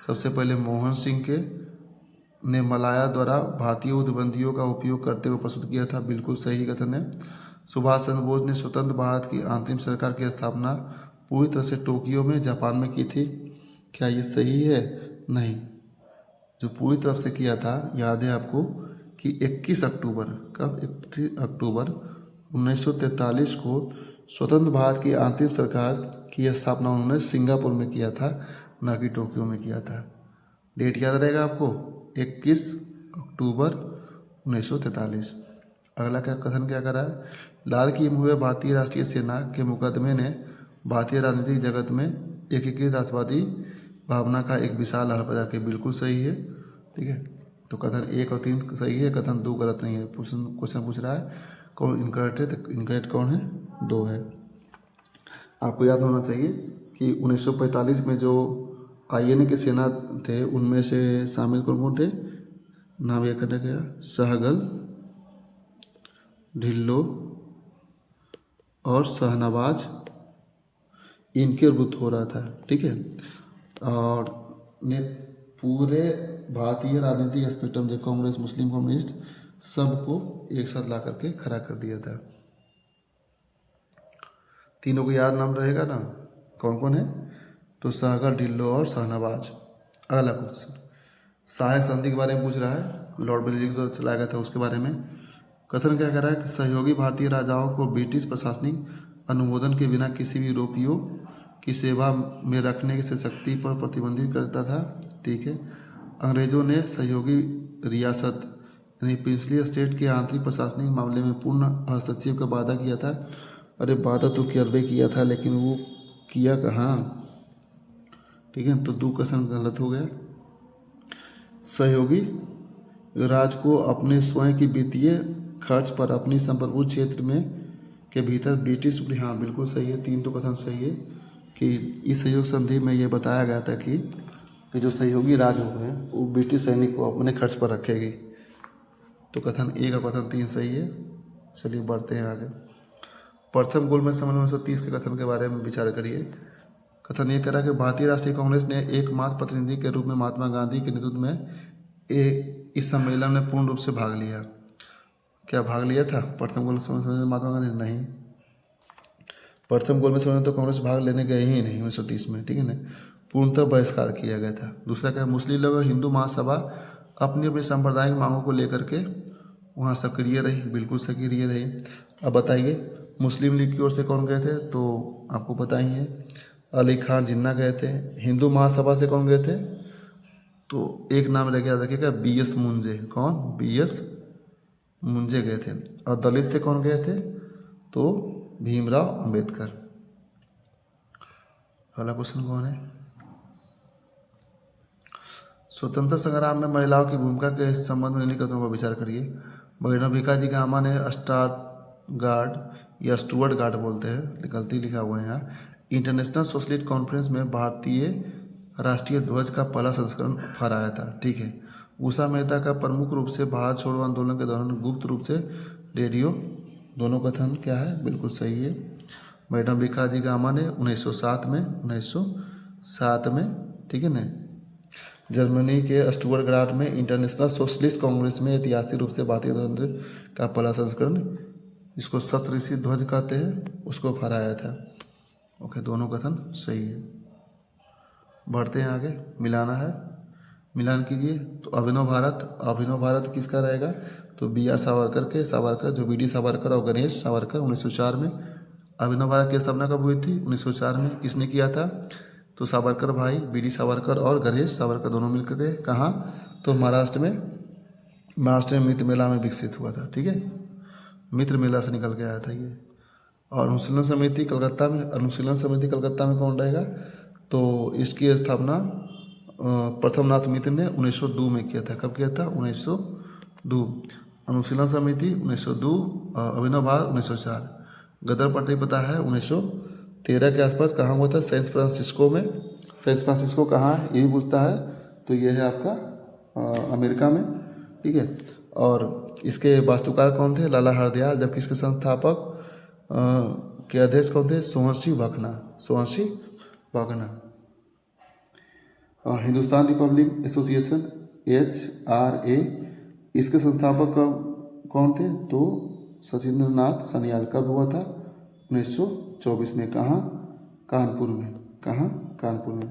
Speaker 1: सबसे पहले मोहन सिंह ने मलाया द्वारा भारतीय युद्धबंदियों का उपयोग करते हुए प्रस्तुत किया था। बिल्कुल सही कथन है। सुभाष चंद्र बोस ने स्वतंत्र भारत की अंतरिम सरकार की स्थापना पूरी तरह से टोक्यो में जापान में की थी। क्या ये सही है? नहीं, जो पूरी तरफ से किया था, याद है आपको कि 21 अक्टूबर 1943 को स्वतंत्र भारत की अंतरिम सरकार की स्थापना उन्होंने सिंगापुर में किया था, न कि टोक्यो में किया था। डेट याद रहेगा आपको, 21 अक्टूबर 1943। अगला क्या कथन क्या करा है? लाल किए हुए भारतीय राष्ट्रीय सेना के मुकदमे ने भारतीय राजनीतिक जगत में एकीकृत राष्ट्रवादी भावना का एक विशाल हल पैदा किया। बिल्कुल सही है। ठीक है, तो कथन 1 और 3 सही है, कथन 2 गलत नहीं है। क्वेश्चन पूछ रहा है कौन इनकरेक्ट है, तो इनकरेक्ट कौन है? 2 है। आपको याद होना चाहिए कि 1945 में जो आईएनए के सेना थे उनमें से शामिल कौन कौन थे? नाम यह करने गया, सहगल, ढिल्लो और शहनवाज, इनके विरुद्ध हो रहा था। ठीक है, और ने पूरे भारतीय राजनीतिक स्पेक्ट्रम जो कांग्रेस, मुस्लिम कम्युनिस्ट, सबको एक साथ ला करके खड़ा कर दिया था। तीनों को याद नाम रहेगा ना, कौन कौन है? तो सहगल, ढिल्लो और शहनवाज। अगला क्वेश्चन सहायक संधि के बारे में पूछ रहा है, लॉर्ड बेलिंगटन जो चलाया गया था उसके बारे में। कथन क्या कर रहा है कि सहयोगी भारतीय राजाओं को ब्रिटिश प्रशासनिक अनुमोदन के बिना किसी भी यूरोपियों की सेवा में रखने से शक्ति पर प्रतिबंधित करता था। ठीक है, अंग्रेजों ने सहयोगी रियासत यानी प्रिंसली स्टेट के आंतरिक प्रशासनिक मामले में पूर्ण हस्तक्षेप का वादा किया था। अरे वादा तो किया किया था, लेकिन वो किया कहाँ? ठीक है, तो 2 क्वेश्चन गलत हो गया। सहयोगी राज को अपने स्वयं की वित्तीय खर्च पर अपनी संप्रभु क्षेत्र में के भीतर ब्रिटिश, हाँ बिल्कुल सही है, 3 तो कथन सही है कि इस सहयोग संधि में यह बताया गया था कि जो सहयोगी राज होंगे वो ब्रिटिश सैनिक को अपने खर्च पर रखेगी। तो कथन 1 और कथन 3 सही है। चलिए बढ़ते हैं आगे। प्रथम गोलमेज सम्मेलन 1930 के कथन के बारे में विचार करिए। कथन ये करा कि भारतीय राष्ट्रीय कांग्रेस ने एकमात्र प्रतिनिधि के रूप में महात्मा गांधी के नेतृत्व में इस सम्मेलन में पूर्ण रूप से भाग लिया। क्या भाग लिया था प्रथम गोलमेज सम्मेलन में महात्मा गांधी? नहीं, प्रथम गोलमेज सम्मेलन तो कांग्रेस भाग लेने गए ही नहीं 1930 में। ठीक है ना, पूर्णतः बहिष्कार किया गया था। दूसरा क्या, मुस्लिम लीग और हिंदू महासभा अपनी अपनी सांप्रदायिक मांगों को लेकर के वहाँ सक्रिय रही, बिल्कुल सक्रिय रही। अब बताइए मुस्लिम लीग की ओर से कौन गए थे? तो आपको पता ही है, अली खान जिन्ना गए थे। हिंदू महासभा से कौन गए थे? तो एक नाम रह गया, रखिएगा, BS मुंजे। कौन? BS मुंजे गए थे। और दलित से कौन गए थे? तो भीमराव अंबेडकर। अगला क्वेश्चन कौन है? स्वतंत्रता संग्राम में महिलाओं की भूमिका के संबंध में निम्नलिखित कथनों पर विचार करिए। मैडम भिकाजी गामा ने स्टार गार्ड या स्टुअर्ट गार्ड बोलते हैं, गलती लिखा हुआ है यहाँ, इंटरनेशनल सोशलिस्ट कॉन्फ्रेंस में भारतीय राष्ट्रीय ध्वज का पहला संस्करण फहराया था। ठीक है, उषा मेहता का प्रमुख रूप से भारत छोड़ो आंदोलन के दौरान गुप्त रूप से रेडियो। दोनों कथन क्या है? बिल्कुल सही है। मैडम भिकाजी गामा ने 1907 में, ठीक है ना, जर्मनी के स्टुअर्ट गार्ड में इंटरनेशनल सोशलिस्ट कांग्रेस में ऐतिहासिक रूप से भारतीय ध्वज का पहला संस्करण, जिसको सप्तऋषि ध्वज कहते हैं, उसको फहराया था। ओके, दोनों कथन सही है। बढ़ते हैं आगे, मिलाना है, मिलान कीजिए। तो अभिनव भारत किसका रहेगा? तो BR सावरकर के, सावरकर जो BD सावरकर और गणेश सावरकर 1904 में। अभिनव भारत की स्थापना कब हुई थी? 1904 में। किसने किया था? तो सावरकर भाई, BD सावरकर और गणेश सावरकर दोनों मिलकर के। कहाँ? तो महाराष्ट्र में मित्र मेला में विकसित हुआ था। ठीक है, मित्र मेला से निकल के आया था ये। और अनुशीलन समिति कलकत्ता में कौन रहेगा? तो इसकी स्थापना प्रथमनाथ मित्र ने 1902 में किया था। कब किया था? 1902। अनुशीलन समिति 1902, अभिनव भारत 1904। गदर पार्टी पता है 1913 के आसपास। कहाँ हुआ था? सैन फ्रांसिस्को में। सैन फ्रांसिस्को कहाँ है ये भी पूछता है, तो ये है आपका अमेरिका में। ठीक है, और इसके वास्तुकार कौन थे? लाला हरदयाल। जबकि इसके संस्थापक के अध्यक्ष कौन थे? Sohansingh Bhakna. Hindustan Republic association HRA, इसके संस्थापक कौन थे? तो सचिंद्र नाथ सन्याल। कब हुआ था? 1924 में। कहाँ? कानपुर में। कानपुर में।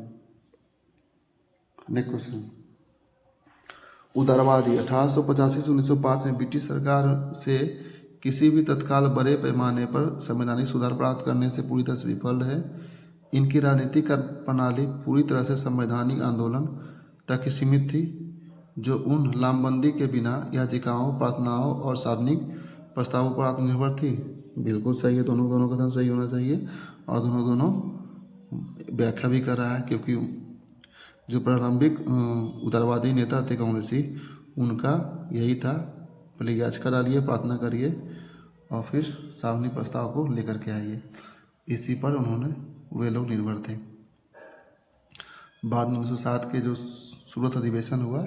Speaker 1: नेक्स्ट क्वेश्चन, उदारवादी 1885 से 1905 में ब्रिटिश सरकार से किसी भी तत्काल बड़े पैमाने पर संवैधानिक सुधार प्राप्त करने से पूरी तरह से विफल है। इनकी राजनीतिक प्रणाली पूरी तरह से संवैधानिक आंदोलन तक ही सीमित थी। जो उन लामबंदी के बिना याचिकाओं, प्रार्थनाओं और सार्वजनिक प्रस्तावों पर आत्मनिर्भर थी। बिल्कुल सही है, दोनों दोनों कथन सही होना चाहिए और दोनों दोनों व्याख्या भी कर रहा है, क्योंकि जो प्रारंभिक उदारवादी नेता थे कांग्रेसी, उनका यही था, पहले याचिका डालिए, प्रार्थना करिए और फिर सार्वजनिक प्रस्ताव को लेकर के आइए। इसी पर उन्होंने वे लोग निर्भर थे। बाद में 1907 के जो सूरत अधिवेशन हुआ,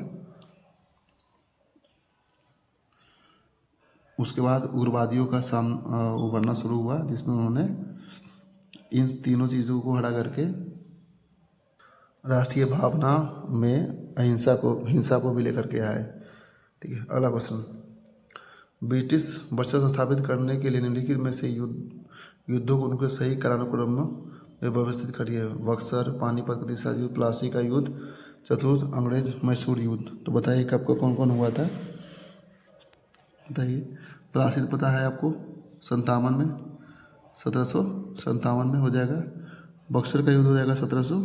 Speaker 1: उसके बाद उग्रवादियों का उभरना शुरू हुआ, जिसमें उन्होंने इन तीनों चीज़ों को हटा करके राष्ट्रीय भावना में हिंसा को भी लेकर के आए। ठीक है, अगला क्वेश्चन। ब्रिटिश वर्चस्व स्थापित करने के लिए निम्नलिखित में से युद्धों को उनके सही कालानुक्रम में व्यवस्थित करिए। बक्सर, पानीपत का तीसरा युद्ध, प्लासी का युद्ध, चतुर्थ अंग्रेज मैसूर युद्ध। तो बताइए कि आपको कौन कौन हुआ था, बताइए। प्लासी पता है आपको, 57 में, 1757 में हो जाएगा। बक्सर का युद्ध हो जाएगा 1700,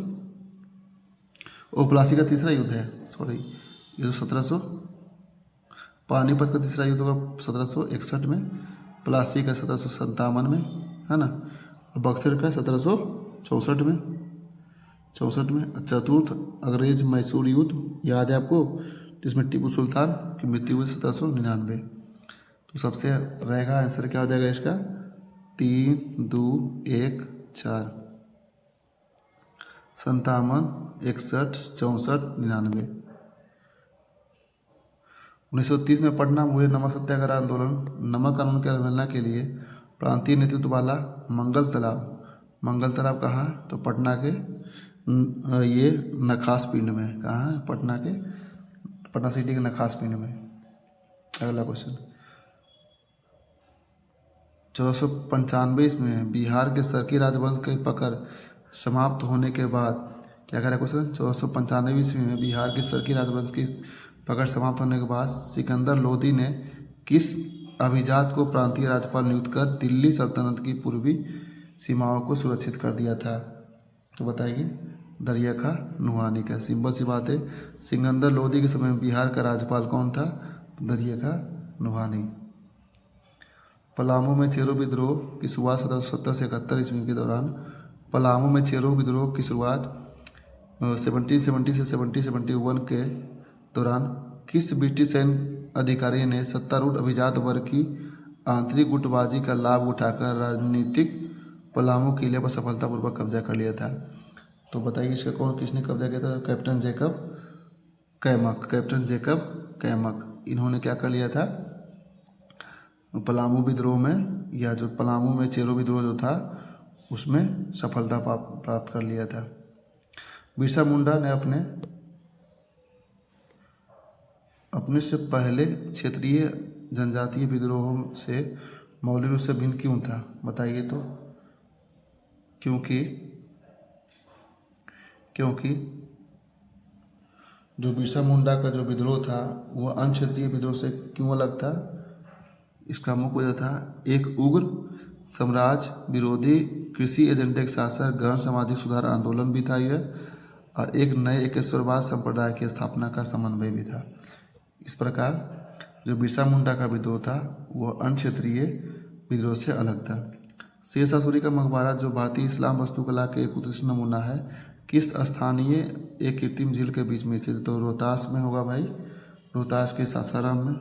Speaker 1: प्लासी का तीसरा युद्ध है, सॉरी, ये तो 1700। पानीपत का तीसरा युद्ध होगा 1761 में, प्लासी का 1757 में, है ना। बक्सर का 1764 में, 64 में। चतुर्थ अंग्रेज मैसूर युद्ध याद है आपको, जिसमें टीपू सुल्तान की मृत्यु हुई 1799। तो सबसे रहेगा आंसर क्या हो जाएगा इसका, 3, 2, 1, 4, 57, 61, 64, 99। 1930 में पटना में हुए नमक सत्याग्रह आंदोलन, नमक कानून की अवहेलना के लिए प्रांतीय नेतृत्व वाला मंगल तालाब कहाँ, तो पटना के ये नखास पिंड में, कहाँ है, पटना सिटी के नखास पिंड में। अगला क्वेश्चन। 1495 में बिहार के सरकी राजवंश की पकड़ समाप्त होने के बाद, क्या कह रहा है क्वेश्चन, 1495 ईस्वी में बिहार के सरकी राजवंश की पकड़ समाप्त होने के बाद सिकंदर लोदी ने किस अभिजात को प्रांतीय राज्यपाल नियुक्त कर दिल्ली सल्तनत की पूर्वी सीमाओं को सुरक्षित कर दिया था, तो बताइए। दरिया खां नुहानी का, सिंपल सी बात है। सिकंदर लोदी के समय में बिहार का राज्यपाल कौन था, दरिया खां नुहानी। पलामू में चेरो विद्रोह की शुरुआत 1770 से 71 ईस्वी के दौरान, पलामू में चेरो विद्रोह की शुरुआत 1770 से 1771 के दौरान किस ब्रिटिश सैन्य अधिकारी ने सत्तारूढ़ अभिजात वर्ग की आंतरिक गुटबाजी का लाभ उठाकर राजनीतिक पलामू किले पर सफलतापूर्वक कब्जा कर लिया था, तो बताइए इसका किसने कब्जा किया था, कैप्टन जेकब कैमक। इन्होंने क्या कर लिया था, पलामू विद्रोह में, या जो पलामू में चेरो विद्रोह जो था उसमें सफलता प्राप्त कर लिया था। बिरसा मुंडा ने अपने से पहले क्षेत्रीय जनजातीय विद्रोहों से मौलिक रूप से भिन्न क्यों था, बताइए तो। क्योंकि जो बिरसा मुंडा का जो विद्रोह था वह अन्य क्षेत्रीय विद्रोह से क्यों अलग था, इसका मुख्य वजह था एक उग्र साम्राज्य विरोधी कृषि एजेंडे के साथ साथ गहन सामाजिक सुधार आंदोलन भी था यह, और एक नए एकेश्वरवाद संप्रदाय की स्थापना का समन्वय भी था। इस प्रकार जो बिरसा मुंडा का विद्रोह था वह अन्य क्षेत्रीय विद्रोह से अलग था। शेरशाह सूरी का मकबरा, जो भारतीय इस्लाम वास्तुकला के एक उत्कृष्ट नमूना है, किस स्थानीय एक कृत्रिम झील के बीच में स्थित, तो रोहतास में होगा भाई, रोहतास के सासाराम में।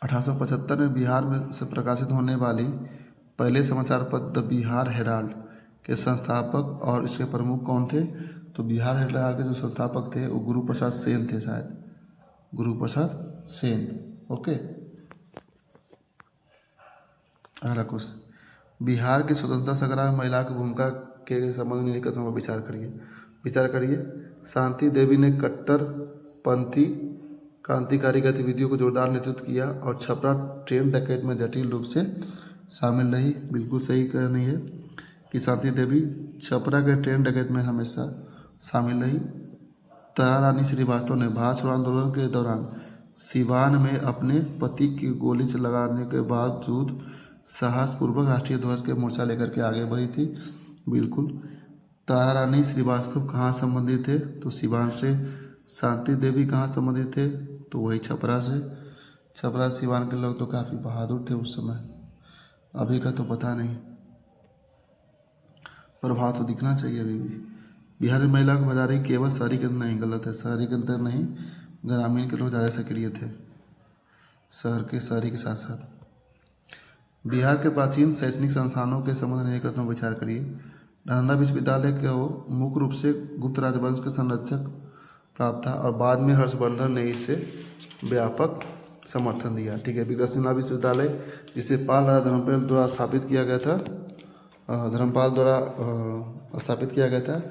Speaker 1: 1875 में बिहार में से प्रकाशित होने वाली पहले समाचार पत्र द बिहार हेराल्ड के संस्थापक और इसके प्रमुख कौन थे, तो बिहार हेराल्ड के जो संस्थापक थे वो गुरु प्रसाद सेन थे, शायद गुरु प्रसाद सेन। ओके, अगला क्वेश्चन। बिहार के स्वतंत्रता संग्राम में महिला की भूमिका के संबंध में कथनों पर विचार करिए। शांति देवी ने कट्टरपंथी क्रांतिकारी गतिविधियों को जोरदार नेतृत्व किया और छपरा ट्रेन डकैत में जटिल रूप से शामिल रही। बिल्कुल सही कहनी है कि शांति देवी छपरा के ट्रेन डकैत में हमेशा शामिल रही। तारा रानी श्रीवास्तव ने भारत छोड़ो आंदोलन के दौरान सिवान में अपने पति की गोली लगाने के बावजूद साहसपूर्वक राष्ट्रीय ध्वज के मोर्चा लेकर के आगे बढ़ी थी। बिल्कुल, तारा रानी श्रीवास्तव कहाँ संबंधित थे? तो सिवान से। शांति देवी कहाँ संबंधित थे? तो वही छपरा से। छपरा सिवान के लोग तो काफ़ी बहादुर थे उस समय, अभी का तो पता नहीं, प्रभाव तो दिखना चाहिए अभी भी। बिहार में महिला को बाजारी केवल शहरी के अंदर नहीं, गलत है, शहरी के अंदर नहीं, ग्रामीण के लोग ज़्यादा सक्रिय थे, शहरी के साथ साथ। बिहार के प्राचीन शैक्षणिक संस्थानों के संबंध में निकट में विचार करिए। नालंदा विश्वविद्यालय को मुख्य रूप से गुप्त राजवंश के संरक्षक प्राप्त था और बाद में हर्षवर्धन ने इसे व्यापक समर्थन दिया। ठीक है, विक्रमशिला विश्वविद्यालय जिसे पाल राजा धर्मपाल द्वारा स्थापित किया गया था, स्थापित किया गया था।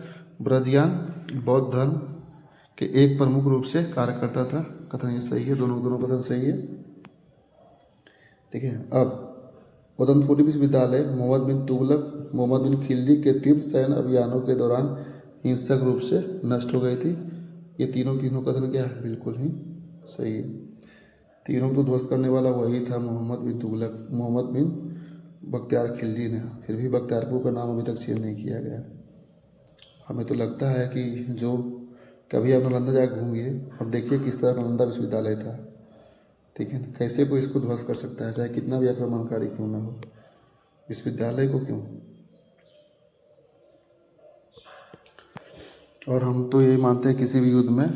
Speaker 1: ब्रजज्ञान बौद्ध धर्म के एक प्रमुख रूप से कार्य करता था। कथन ये सही है, दोनों कथन सही है। ठीक है, अब उदयपुर विश्वविद्यालय मोहम्मद बिन खिलजी के तीव्र सैन्य अभियानों के दौरान हिंसक रूप से नष्ट हो गई थी। ये तीनों कथन क्या है? बिल्कुल ही सही है। तीनों को ध्वस्त करने वाला वही था मोहम्मद बिन बख्तियार खिलजी ने। फिर भी बख्तियारपुर का नाम अभी तक चेंज नहीं किया गया। हमें तो लगता है कि जो कभी आप नालंदा जाकर घूमिए और देखिए किस तरह नालंदा विश्वविद्यालय था। ठीक है ना, कैसे कोई इसको ध्वस्त कर सकता है, चाहे कितना भी आक्रमणकारी क्यों ना हो, विश्वविद्यालय को क्यों। और हम तो ये मानते हैं किसी भी युद्ध में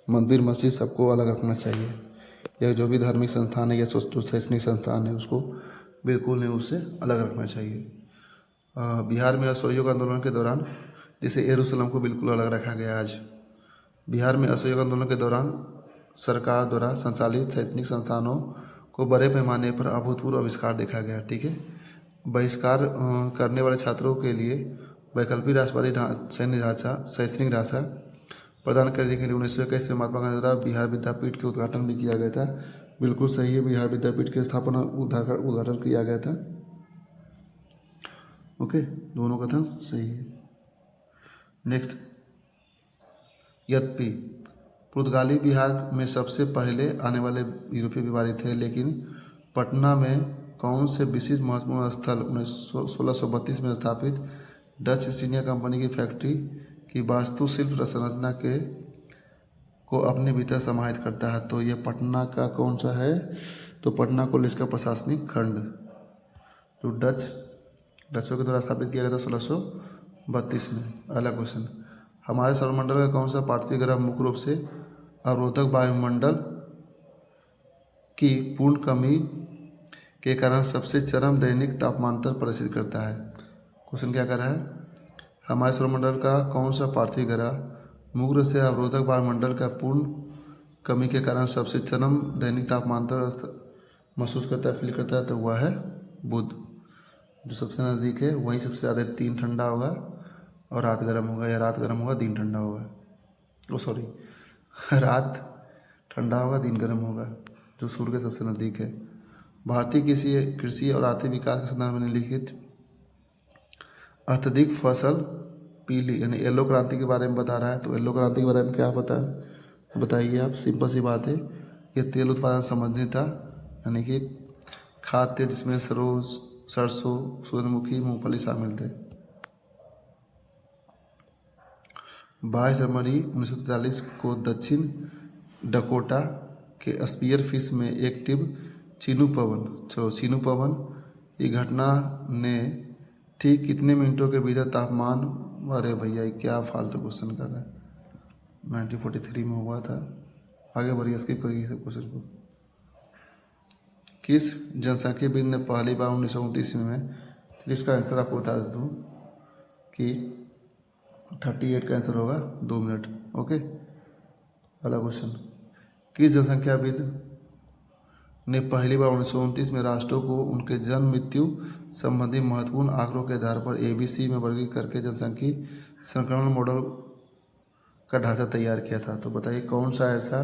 Speaker 1: मंदिर मस्जिद सबको अलग रखना चाहिए, या जो भी धार्मिक संस्थान है या शैक्षणिक संस्थान है उसको बिल्कुल नहीं, उससे अलग रखना चाहिए। बिहार में असहयोग आंदोलन के दौरान जैसे यरूशलेम को बिल्कुल अलग रखा गया। आज बिहार में असहयोग आंदोलन के दौरान सरकार द्वारा संचालित शैक्षणिक संस्थानों को बड़े पैमाने पर अभूतपूर्व आविष्कार देखा गया। ठीक है, बहिष्कार करने वाले छात्रों के लिए वैकल्पिक राष्ट्रवादी शैक्षणिक ढांचा प्रदान करने के लिए 1921 में महात्मा गांधी द्वारा बिहार विद्यापीठ के उद्घाटन भी किया गया था। बिल्कुल सही है, बिहार विद्यापीठ की स्थापना उद्घाटन किया गया था। ओके, दोनों कथन सही है। नेक्स्ट, यद्यपि पुर्तगाली बिहार में सबसे पहले आने वाले यूरोपीय व्यापारी थे, लेकिन पटना में कौन से विशिष्ट महत्वपूर्ण स्थल 1632 में स्थापित डच ईस्ट इंडिया कंपनी की फैक्ट्री की वास्तुशिल्प संरचना को अपने भीतर समाहित करता है? तो ये पटना का कौन सा है? तो पटना को इसका प्रशासनिक खंड जो डचों के द्वारा स्थापित किया गया था 1632 में। अगला क्वेश्चन, हमारे सौरमंडल का कौन सा पार्थिव ग्रह मुख्य रूप से अवरोधक वायुमंडल की पूर्ण कमी के कारण सबसे चरम दैनिक तापमांतर प्रदर्शित करता है? क्वेश्चन क्या कर रहा है, हमारे सौरमंडल का कौन सा पार्थिव ग्रह मुख्य रूप से अवरोधक वायुमंडल का पूर्ण कमी के कारण सबसे चरम दैनिक तापमांतर महसूस करता है, फील करता है? तो वह है बुध। जो सबसे नज़दीक है वहीं सबसे ज़्यादा दिन ठंडा होगा और रात गर्म होगा, या रात गर्म होगा दिन ठंडा होगा। रात ठंडा होगा दिन गर्म होगा, जो सूर्य के सबसे नज़दीक है। भारतीय कृषि और आर्थिक विकास के संदर्भ में निम्नलिखित अत्यधिक फसल पीली यानी येलो क्रांति के बारे में बता रहा है। तो येलो क्रांति के बारे में क्या पता है बताइए आप? सिंपल सी बात है, ये तेल उत्पादन संबंधी था, यानी कि खाद्य जिसमें सरसों, सूरजमुखी, मूंगफली शामिल थे। 22 जनवरी 1943 को दक्षिण डकोटा के स्पीयर फिश में एक तीव्र चीनू पवन की घटना ने ठीक कितने मिनटों के भीतर तापमान, अरे भैया क्या फालतू क्वेश्चन कर रहे हैं, 1943 में हुआ था। आगे बढ़िए, स्किप करिए सब क्वेश्चन को। किस जनसांख्यिकीविद ने पहली बार 1929 में, इसका आंसर आपको बता दूँ कि 38 का आंसर होगा 2 मिनट। ओके, अगला क्वेश्चन, किस जनसंख्याविद ने पहली बार 1929 में राष्ट्रों को उनके जन्म मृत्यु संबंधी महत्वपूर्ण आंकड़ों के आधार पर ABC में वर्गीकृत करके जनसांख्यिकी संक्रमण मॉडल का ढांचा तैयार किया था? तो बताइए कौन सा ऐसा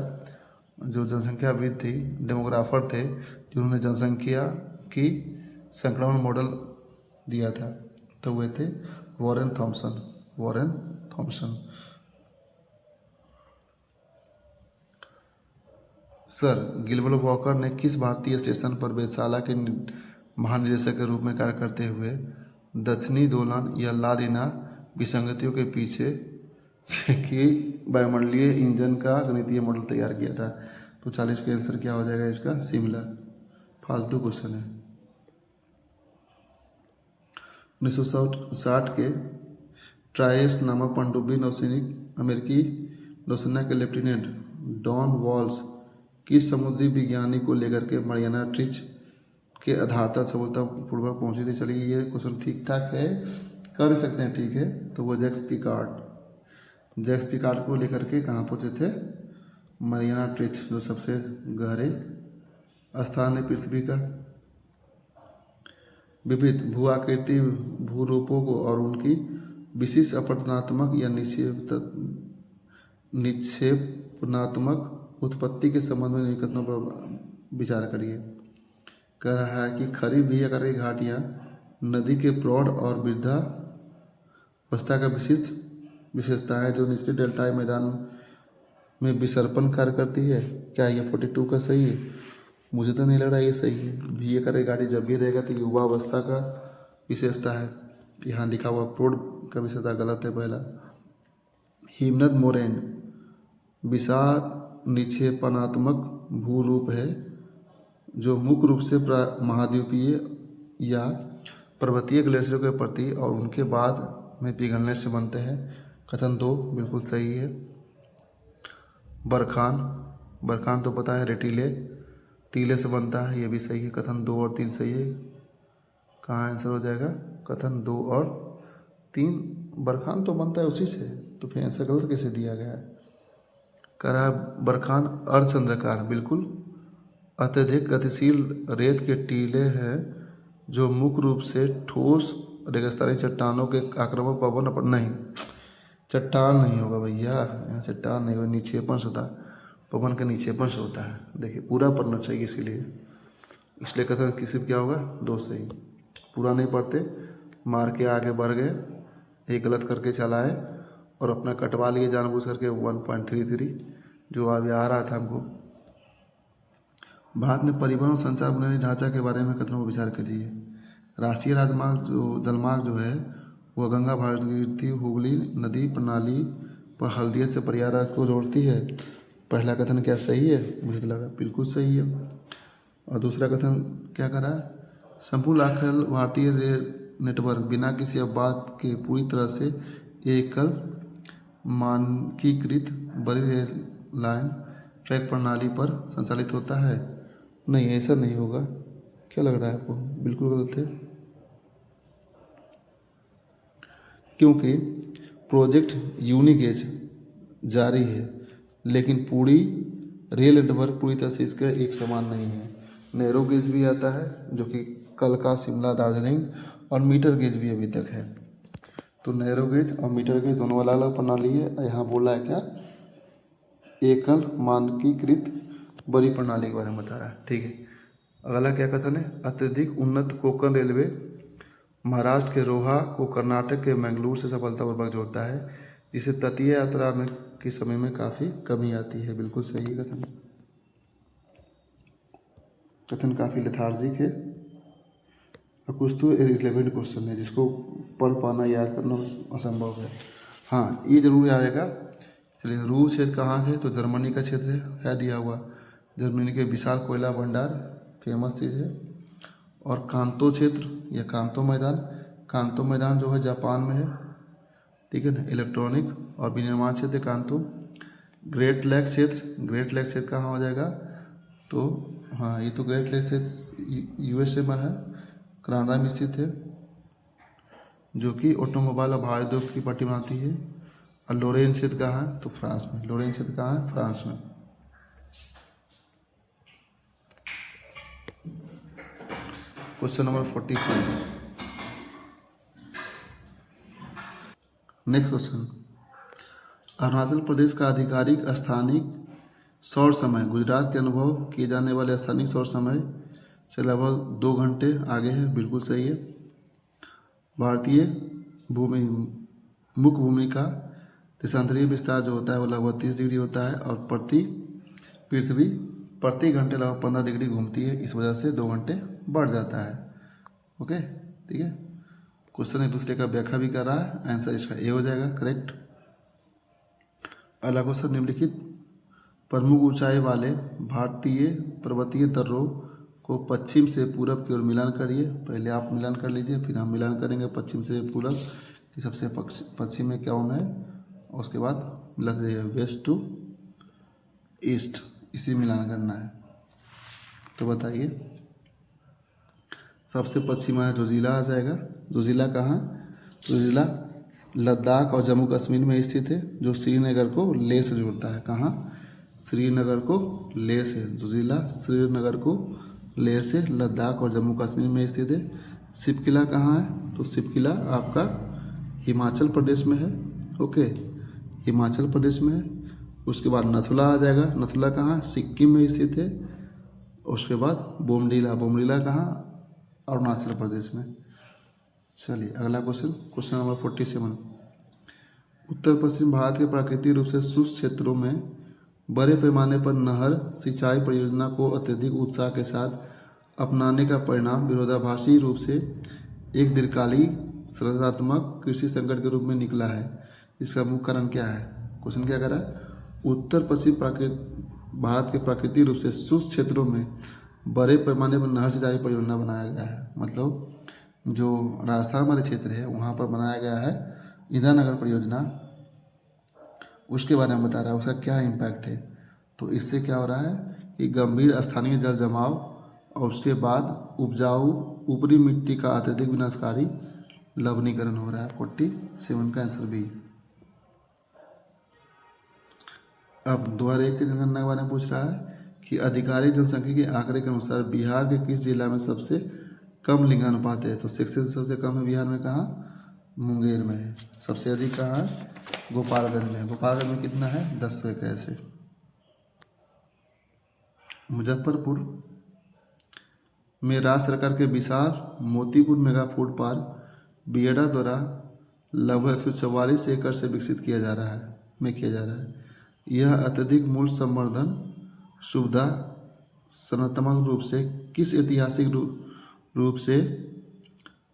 Speaker 1: जो जनसंख्याविद थी, डेमोग्राफर थे, जिन्होंने जनसंख्या की संक्रमण मॉडल दिया था? तो वे थे Warren Thomson. Sir Gilbert Walker ने किस भारतीय स्टेशन पर वेधशाला के महानिदेशक के रूप में कार्य करते हुए दक्षिणी दोलन या ला दीना विसंगतियों के पीछे कि वायुमंडलीय इंजन का गणितीय मॉडल तैयार किया था। तो 40 का आंसर क्या हो जाएगा इसका? शिमला। फालतू क्वेश्चन है। 1960 के ट्रायस नामक पनडुब्बी नौसैनिक अमेरिकी नौसेना के लेफ्टिनेंट डॉन वॉल्स किस समुद्री विज्ञानी को लेकर के मरियाना ट्रीच के आधार तक सफलतापूर्वक पहुंचे थे? चलिए ये क्वेश्चन ठीक ठाक है, कर सकते हैं, ठीक है। तो वो जैक्स पिकार्ड को लेकर के कहाँ पहुंचे थे? मरियाना ट्रीच, जो सबसे गहरे स्थान है पृथ्वी का। विविध भू आकृति भू रूपों को और उनकी विशिष्ट अपरदनात्मक या निक्षेपणात्मक उत्पत्ति के संबंध में निकटतम पर विचार करिए। कह रहा है कि खरी भी आकार की घाटियाँ नदी के प्रौढ़ और वृद्धावस्था का विशेषताएं जो निचले डेल्टाई मैदान में विसर्पण कार्य करती है। क्या ये 42 का सही है? मुझे तो नहीं लग रहा ये सही है। भी आकार की घाटी जब भी रहेगा तो युवावस्था का विशेषता है। यहाँ लिखा हुआ प्रौढ़ का विशेषता गलत है पहला। हिमनद मोरेन विशाल निक्षेपणात्मक भू रूप है जो मुख्य रूप से महाद्वीपीय या पर्वतीय ग्लेशियरों के प्रति और उनके बाद में पिघलने से बनते हैं। कथन 2 बिल्कुल सही है। बरखान तो पता है रेतीले टीले से बनता है, ये भी सही है। कथन 2 और 3 सही है। कहाँ आंसर हो जाएगा? कथन 2 और 3। बरखान तो बनता है उसी से, तो फिर आंसर गलत कैसे दिया गया है? कह रहा है बरखान अर्धचंद्राकार, बिल्कुल अत्यधिक गतिशील रेत के टीले हैं जो मुख्य रूप से ठोस रेगिस्तानी चट्टानों के आक्रामक पवन पर नहीं, चट्टान नहीं होगा भैया, यहाँ चट्टान नहीं होगा, निक्षेपण से होता है, पवन के निक्षेपण से होता है। देखिए पूरा पढ़ना चाहिए इसलिए कथन किसी क्या होगा? 2 सही। पूरा नहीं पढ़ते, मार के आगे बढ़ गए, एक गलत करके चलाए और अपना कटवा लिए जानबूझ करके 1.33 जो अभी आ रहा था हमको। भारत में परिवहन और संचार बुनियादी ढांचा के बारे में कथनों पर विचार कीजिए। राष्ट्रीय जलमार्ग जो है वह गंगा भागीरथी हुगली नदी प्रणाली पर हल्दिया से प्रयागराज को जोड़ती है। पहला कथन क्या सही है? मुझे तो लगा बिल्कुल सही है। और दूसरा कथन क्या कर रहा है? संपूर्ण अखिल भारतीय रेल नेटवर्क बिना किसी अपवाद के पूरी तरह से एकल मानकीकृत बड़ी रेल लाइन ट्रैक प्रणाली पर संचालित होता है। नहीं, ऐसा नहीं होगा। क्या लग रहा है आपको? बिल्कुल गलत है, क्योंकि प्रोजेक्ट यूनिगेज जारी है लेकिन पूरी रेल नेटवर्क पूरी तरह से इसका एक समान नहीं है। नैरो गेज भी आता है जो कि कलका शिमला दार्जिलिंग, और मीटर गेज भी अभी तक है। तो नैरो गेज और मीटर गेज दोनों अलग अलग प्रणाली है। यहाँ बोला है क्या? एकल मानकीकृत बड़ी प्रणाली के बारे में बता रहा है, ठीक है। अगला क्या कथन है? अत्यधिक उन्नत कोंकण रेलवे महाराष्ट्र के रोहा को कर्नाटक के मैंगलोर से सफलतापूर्वक जोड़ता है, जिससे तटीय यात्रा में के समय में काफ़ी कमी आती है। बिल्कुल सही है कथन काफ़ी लेथार्जिक है और कुछ तो इररिलेवेंट क्वेश्चन है जिसको पढ़ पाना याद करना असंभव है। हाँ, ये जरूर आएगा। चलिए, रूस क्षेत्र कहाँ है? तो जर्मनी का क्षेत्र है दिया हुआ। जर्मनी के विशाल कोयला भंडार फेमस चीज़ है। और कांतो क्षेत्र या कांतो मैदान जो है जापान में है, ठीक है ना। इलेक्ट्रॉनिक और विनिर्माण क्षेत्र कांतो। ग्रेट लेक क्षेत्र कहाँ हो जाएगा? तो हाँ, ये तो ग्रेट लेक क्षेत्र यूएसए में है, कनाडा में स्थित है, जो कि ऑटोमोबाइल और भारी उद्योग की पट्टी बनाती है। और लोरेन क्षेत्र कहाँ है? तो फ्रांस में। लोरेन क्षेत्र कहाँ है? फ्रांस में। Question number 45। Next question. Arunachal Pradesh का आधिकारिक स्थानिक सौर समय गुजरात के अनुभव किए जाने वाले स्थानिक सौर समय से लगभग 2 घंटे आगे है। बिल्कुल सही है। भारतीय मुख्य भूमि का देशांतरीय विस्तार जो होता है वो लगभग 30 डिग्री होता है और पृथ्वी प्रति घंटे लगभग 15 डिग्री घूमती है। इस वजह से 2 घंटे बढ़ जाता है। ओके, ठीक है। क्वेश्चन एक दूसरे का व्याख्या भी कर रहा है। आंसर इसका ए हो जाएगा करेक्ट। अगला क्वेश्चन निम्नलिखित प्रमुख ऊंचाई वाले भारतीय पर्वतीय दर्रों को पश्चिम से पूरब की ओर मिलान करिए। पहले आप मिलान कर लीजिए, फिर हम मिलान करेंगे पश्चिम से पूरब कि सबसे पश्चिम में क्या होना है, और उसके बाद मिला जाइए वेस्ट टू ईस्ट, इसी मिलान करना है। तो बताइए सबसे पश्चिम है जोजिला आ जाएगा। जोजिला कहाँ? जोजिला लद्दाख और जम्मू कश्मीर में स्थित है, जो श्रीनगर को लेह से जोड़ता है। कहाँ? श्रीनगर को लेह से। जोजिला श्रीनगर को लेह से लद्दाख और जम्मू कश्मीर में स्थित है। शिपकिला कहाँ है? तो शिपकिला आपका हिमाचल प्रदेश में है। ओके, हिमाचल प्रदेश में है। उसके बाद नथुला आ जाएगा। नथुला कहाँ? सिक्किम में स्थित है। उसके बाद बोमडीला, बोमडीला कहाँ? अरुणाचल प्रदेश में। चलिए अगला क्वेश्चन, क्वेश्चन नंबर 47। उत्तर पश्चिम भारत के प्राकृतिक रूप से शुष्क क्षेत्रों में बड़े पैमाने पर नहर सिंचाई परियोजना को अत्यधिक उत्साह के साथ अपनाने का परिणाम विरोधाभासी रूप से एक दीर्घकालिक संरचनात्मक कृषि संकट के रूप में निकला है। इसका मुख्य कारण क्या है? क्वेश्चन क्या कर रहा है? उत्तर पश्चिम भारत के प्राकृतिक रूप से शुष्क क्षेत्रों में बड़े पैमाने पर नहर सिंचाई परियोजना बनाया गया है। मतलब जो राजस्थान वाले क्षेत्र है वहाँ पर बनाया गया है इंदिरा नगर परियोजना, उसके बारे में बता रहा है उसका क्या इम्पैक्ट है। तो इससे क्या हो रहा है कि गंभीर स्थानीय जल जमाव और उसके बाद उपजाऊ ऊपरी मिट्टी का अत्यधिक विनाशकारी लवणीकरण हो रहा है। 47 का आंसर बी। अब 2001 की जनगणना के बारे में पूछ रहा है कि आधिकारिक जनसंख्या के आंकड़े के अनुसार बिहार के किस जिला में सबसे कम लिंगानुपात है? तो सेक्स सबसे कम है बिहार में। कहाँ? मुंगेर में है। सबसे अधिक कहाँ है? गोपालगंज में। गोपालगंज में कितना है? 10 से कैसे। मुजफ्फरपुर में राज्य सरकार के विशाल मोतीपुर मेगा फूड पार्क बियडा द्वारा लगभग 144 एकड़ से विकसित किया जा रहा है। यह अत्यधिक मूल्य संवर्धन सुविधा संरचनात्मक रूप से किस ऐतिहासिक रूप से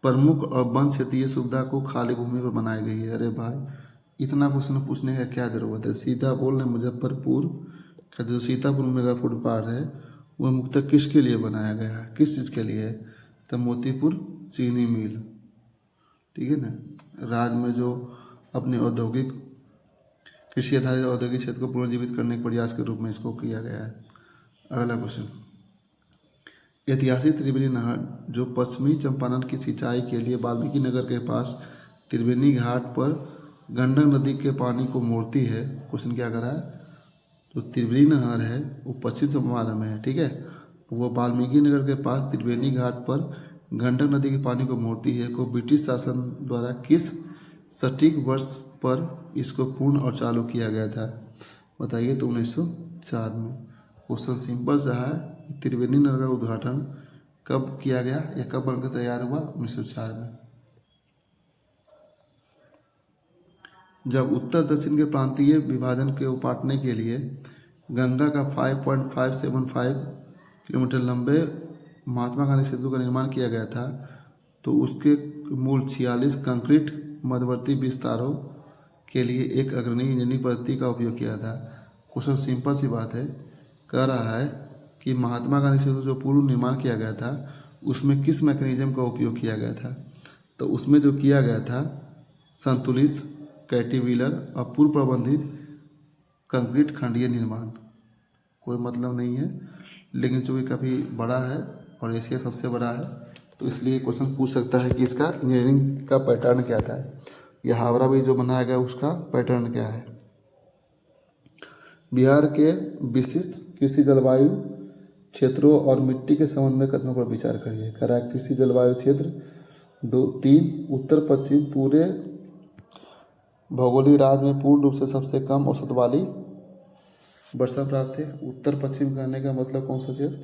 Speaker 1: प्रमुख और वन क्षेत्रीय सुविधा को खाली भूमि पर बनाई गई है? अरे भाई इतना क्वेश्चन पूछने का क्या जरूरत है? सीधा बोल रहे मुजफ्फरपुर का जो सीतापुर मेगा फूड पार्क है वह मुख्यतः किसके लिए बनाया गया है, किस चीज़ के लिए? तो मोतीपुर चीनी मिल, ठीक है ना, राज्य में जो अपने औद्योगिक कृषि आधारित औद्योगिक क्षेत्र को पुनर्जीवित करने के प्रयास के रूप में इसको किया गया है। अगला क्वेश्चन, ऐतिहासिक त्रिवेणी नहर जो पश्चिमी चंपारण की सिंचाई के लिए वाल्मीकि नगर के पास त्रिवेणी घाट पर गंडक नदी के पानी को मोड़ती है। क्वेश्चन क्या कर रहा है? तो त्रिवेणी नहर है वो पश्चिम चंपारण में है, ठीक है। वो वाल्मीकि नगर के पास त्रिवेणी घाट पर गंडक नदी के पानी को मोड़ती है को ब्रिटिश शासन द्वारा किस सटीक वर्ष पर इसको पूर्ण और चालू किया गया था? बताइए। तो 1904 में। क्वेश्चन सिंपल सा है, त्रिवेणी नहर का उद्घाटन कब किया गया या कब बनकर तैयार हुआ? 1904 में। जब उत्तर दक्षिण के प्रांतीय विभाजन के उपाटने के लिए गंगा का 5.575 किलोमीटर लंबे महात्मा गांधी सेतु का निर्माण किया गया था तो उसके मूल 46 कंक्रीट मध्यवर्ती विस्तारों के लिए एक अग्रणी इंजीनियरिंग पद्धति का उपयोग किया था। क्वेश्चन सिंपल सी बात है, कह रहा है कि महात्मा गांधी सेतु जो पूर्व निर्माण किया गया था उसमें किस मैकेनिज्म का उपयोग किया गया था? तो उसमें जो किया गया था संतुलित कैटिविलर और पूर्व प्रबंधित कंक्रीट खंडीय निर्माण। कोई मतलब नहीं है, लेकिन चूँकि काफ़ी बड़ा है और एशिया सबसे बड़ा है तो इसलिए क्वेश्चन पूछ सकता है कि इसका इंजीनियरिंग का पैटर्न क्या था, या हावड़ा ब्रिज जो बनाया गया उसका पैटर्न क्या है। बिहार के विशिष्ट कृषि जलवायु क्षेत्रों और मिट्टी के संबंध में कथनों पर विचार करिए। कह रहा है कृषि जलवायु क्षेत्र 3 उत्तर पश्चिम पूरे भौगोलिक राज्य में पूर्ण रूप से सबसे कम औसत वाली वर्षा प्राप्त है। उत्तर पश्चिम कहने का मतलब कौन सा क्षेत्र?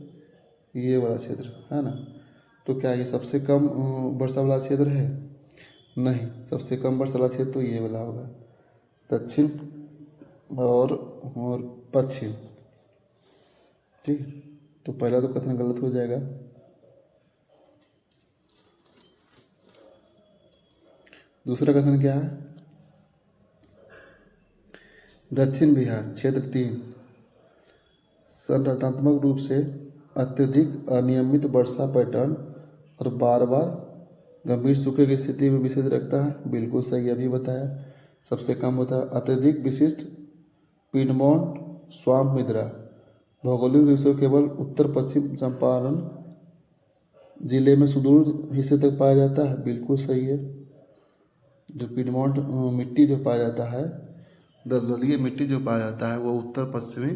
Speaker 1: ये वाला क्षेत्र है ना। तो क्या ये सबसे कम वर्षा वाला क्षेत्र है? नहीं, सबसे कम वर्षा वाला क्षेत्र तो ये वाला होगा, दक्षिण और पश्चिम। ठीक, तो पहला तो कथन गलत हो जाएगा। दूसरा कथन क्या है? दक्षिण बिहार क्षेत्र 3 संरचनात्मक रूप से अत्यधिक अनियमित वर्षा पैटर्न और बार बार गंभीर सूखे की स्थिति में विशेष रखता है। बिल्कुल सही, अभी बताया। सबसे कम होता है अत्यधिक विशिष्ट पिडमॉन्ट स्वाम्प मृदा। भौगोलिक रूप से केवल उत्तर पश्चिम चंपारण जिले में सुदूर हिस्से तक पाया जाता है। बिल्कुल सही है। जो पिडमॉन्ट मिट्टी जो पाया जाता है, दलदलीय मिट्टी जो पाया जाता है, वो उत्तर पश्चिमी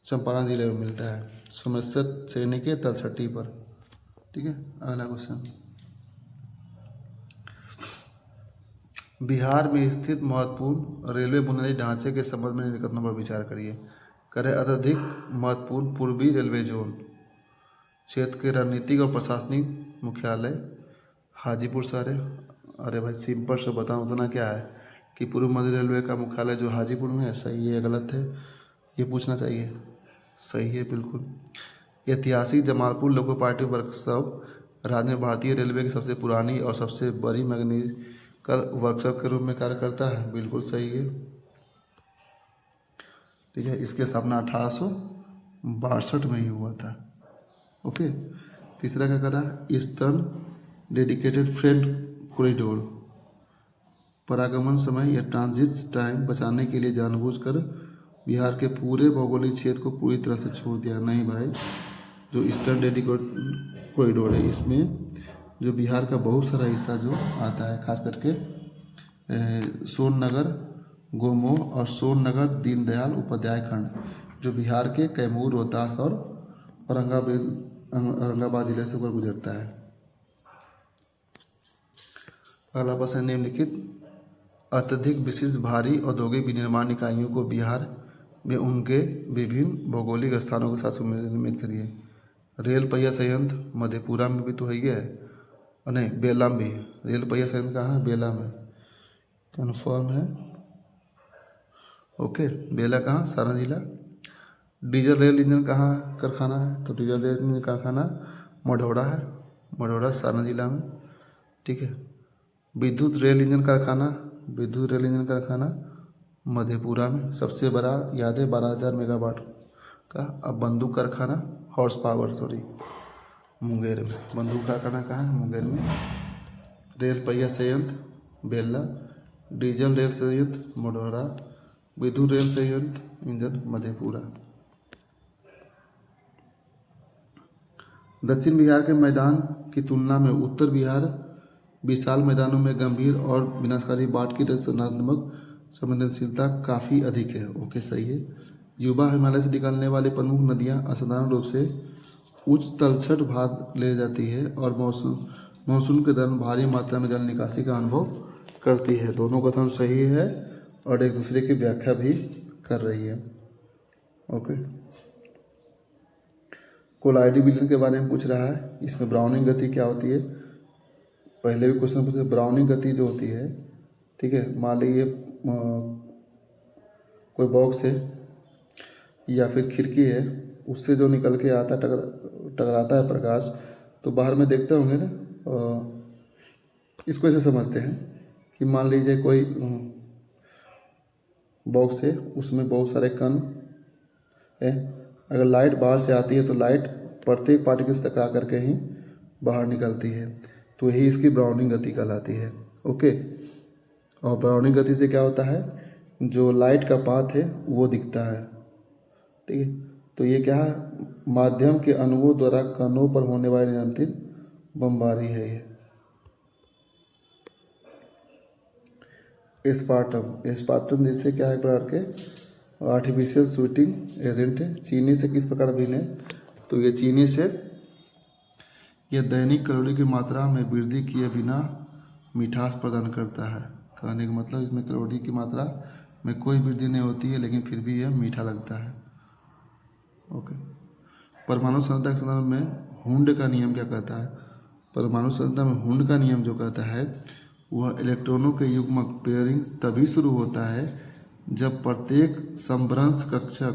Speaker 1: चंपारण जिले में मिलता है, सुमेशत श्रेणी के तलछटी पर। ठीक है, अगला क्वेश्चन। बिहार में स्थित महत्वपूर्ण रेलवे बुनियादी ढांचे के संबंध में निम्नलिखित पर विचार करिए। करें अत्यधिक महत्वपूर्ण पूर्वी रेलवे जोन क्षेत्र के रणनीतिक और प्रशासनिक मुख्यालय हाजीपुर शहर है। अरे भाई सिंपल से बताऊँ उतना क्या है कि पूर्व मध्य रेलवे का मुख्यालय जो हाजीपुर में है, सही है या गलत है, ये पूछना चाहिए। सही है बिल्कुल। ऐतिहासिक जमालपुर लोको पार्टी वर्कशॉप राज्य में भारतीय रेलवे की सबसे पुरानी और सबसे बड़ी मैकेनिकल वर्कशॉप के रूप में कार्य करता है। बिल्कुल सही है। ठीक है, इसकी स्थापना 1862 में ही हुआ था। ओके, तीसरा क्या करा? ईस्टर्न डेडिकेटेड फ्रेट कॉरिडोर परागमन समय या ट्रांजिट टाइम बचाने के लिए जानबूझकर बिहार के पूरे भौगोलिक क्षेत्र को पूरी तरह से छोड़ दिया। नहीं भाई, जो ईस्टर्न डेडिकेटेड कॉरिडोर है, इसमें जो बिहार का बहुत सारा हिस्सा जो आता है, खास करके सोननगर गोमोह और सोननगर दीनदयाल उपाध्याय खंड, जो बिहार के कैमूर, रोहतास और औरंगाबाद जिले से होकर गुजरता है। अगला प्रश्न, निम्नलिखित अत्यधिक विशिष्ट भारी औद्योगिक विनिर्माण इकाइयों को बिहार में उनके विभिन्न भौगोलिक स्थानों के साथ सुनिर्मित करिए। रेल पहिया संयंत्र मधेपुरा में भी तो है ही है, और नहीं बेला में भी। रेल पहिया संयंत्र कहाँ है? बेला में। कन्फर्म है? ओके, बेला कहाँ? सारण जिला। डीजल रेल इंजन कहाँ कारखाना है? तो डीजल रेल इंजन कारखाना मढ़ौरा है, मढ़ौरा सारण जिला में। ठीक है, विद्युत रेल इंजन कारखाना मधेपुरा में। सबसे बड़ा याद है 12,000 मेगावाट का। अब बंदूक कारखाना हॉर्स पावर मुंगेर में। बंदूक कारखाना कहाँ है? मुंगेर में। रेल पहिया संयंत्र बेल्ला, डीजल रेल संयंत्र मढ़ौरा, विद्युत रेल संयंत्र इंजन मधेपुरा। दक्षिण बिहार के मैदान की तुलना में उत्तर बिहार विशाल मैदानों में गंभीर और विनाशकारी बाढ़ की रचनात्मक संवेदनशीलता काफ़ी अधिक है। ओके, सही है। युवा हिमालय से निकलने वाली प्रमुख नदियां असाधारण रूप से उच्च तलछट भार ले जाती है और मानसून के दौरान भारी मात्रा में जल निकासी का अनुभव करती है। दोनों कथन सही है और एक दूसरे की व्याख्या भी कर रही है। ओके, कोलाइडी विलयन के बारे में पूछ रहा है। इसमें ब्राउनिंग गति क्या होती है? पहले भी क्वेश्चन पूछे। ब्राउनिंग गति जो होती है, ठीक है, मान लीजिए कोई बॉक्स है या फिर खिड़की है, उससे जो निकल के आता टकराता है प्रकाश, तो बाहर में देखते होंगे ना। इसको ऐसे समझते हैं कि मान लीजिए कोई बॉक्स है, उसमें बहुत सारे कण है। अगर लाइट बाहर से आती है तो लाइट प्रत्येक पार्टिकल से टकरा करके ही बाहर निकलती है, तो यही इसकी ब्राउनिंग गति कहलाती है। ओके, और ब्राउनिंग गति से क्या होता है? जो लाइट का पाथ है वो दिखता है। ठीक है, तो ये क्या है? माध्यम के अणुओं द्वारा कणों पर होने वाली निरंतर बमबारी है ये। एस्पार्टम जिससे क्या है प्रकार के आर्टिफिशियल स्वीटिंग एजेंट है। चीनी से किस प्रकार भिन्न है? तो ये चीनी से यह दैनिक कैलोरी की मात्रा में वृद्धि किए बिना मिठास प्रदान करता है। कहने का मतलब इसमें कैलोरी की मात्रा में कोई वृद्धि नहीं होती है, लेकिन फिर भी यह मीठा लगता है। ओके, परमाणु संरचना के संदर्भ में हुंड का नियम क्या कहता है? परमाणु संरचना में हुंड का नियम जो कहता है, वह इलेक्ट्रॉनों के युग्मक पेयरिंग तभी शुरू होता है जब प्रत्येक समभ्रंश कक्षक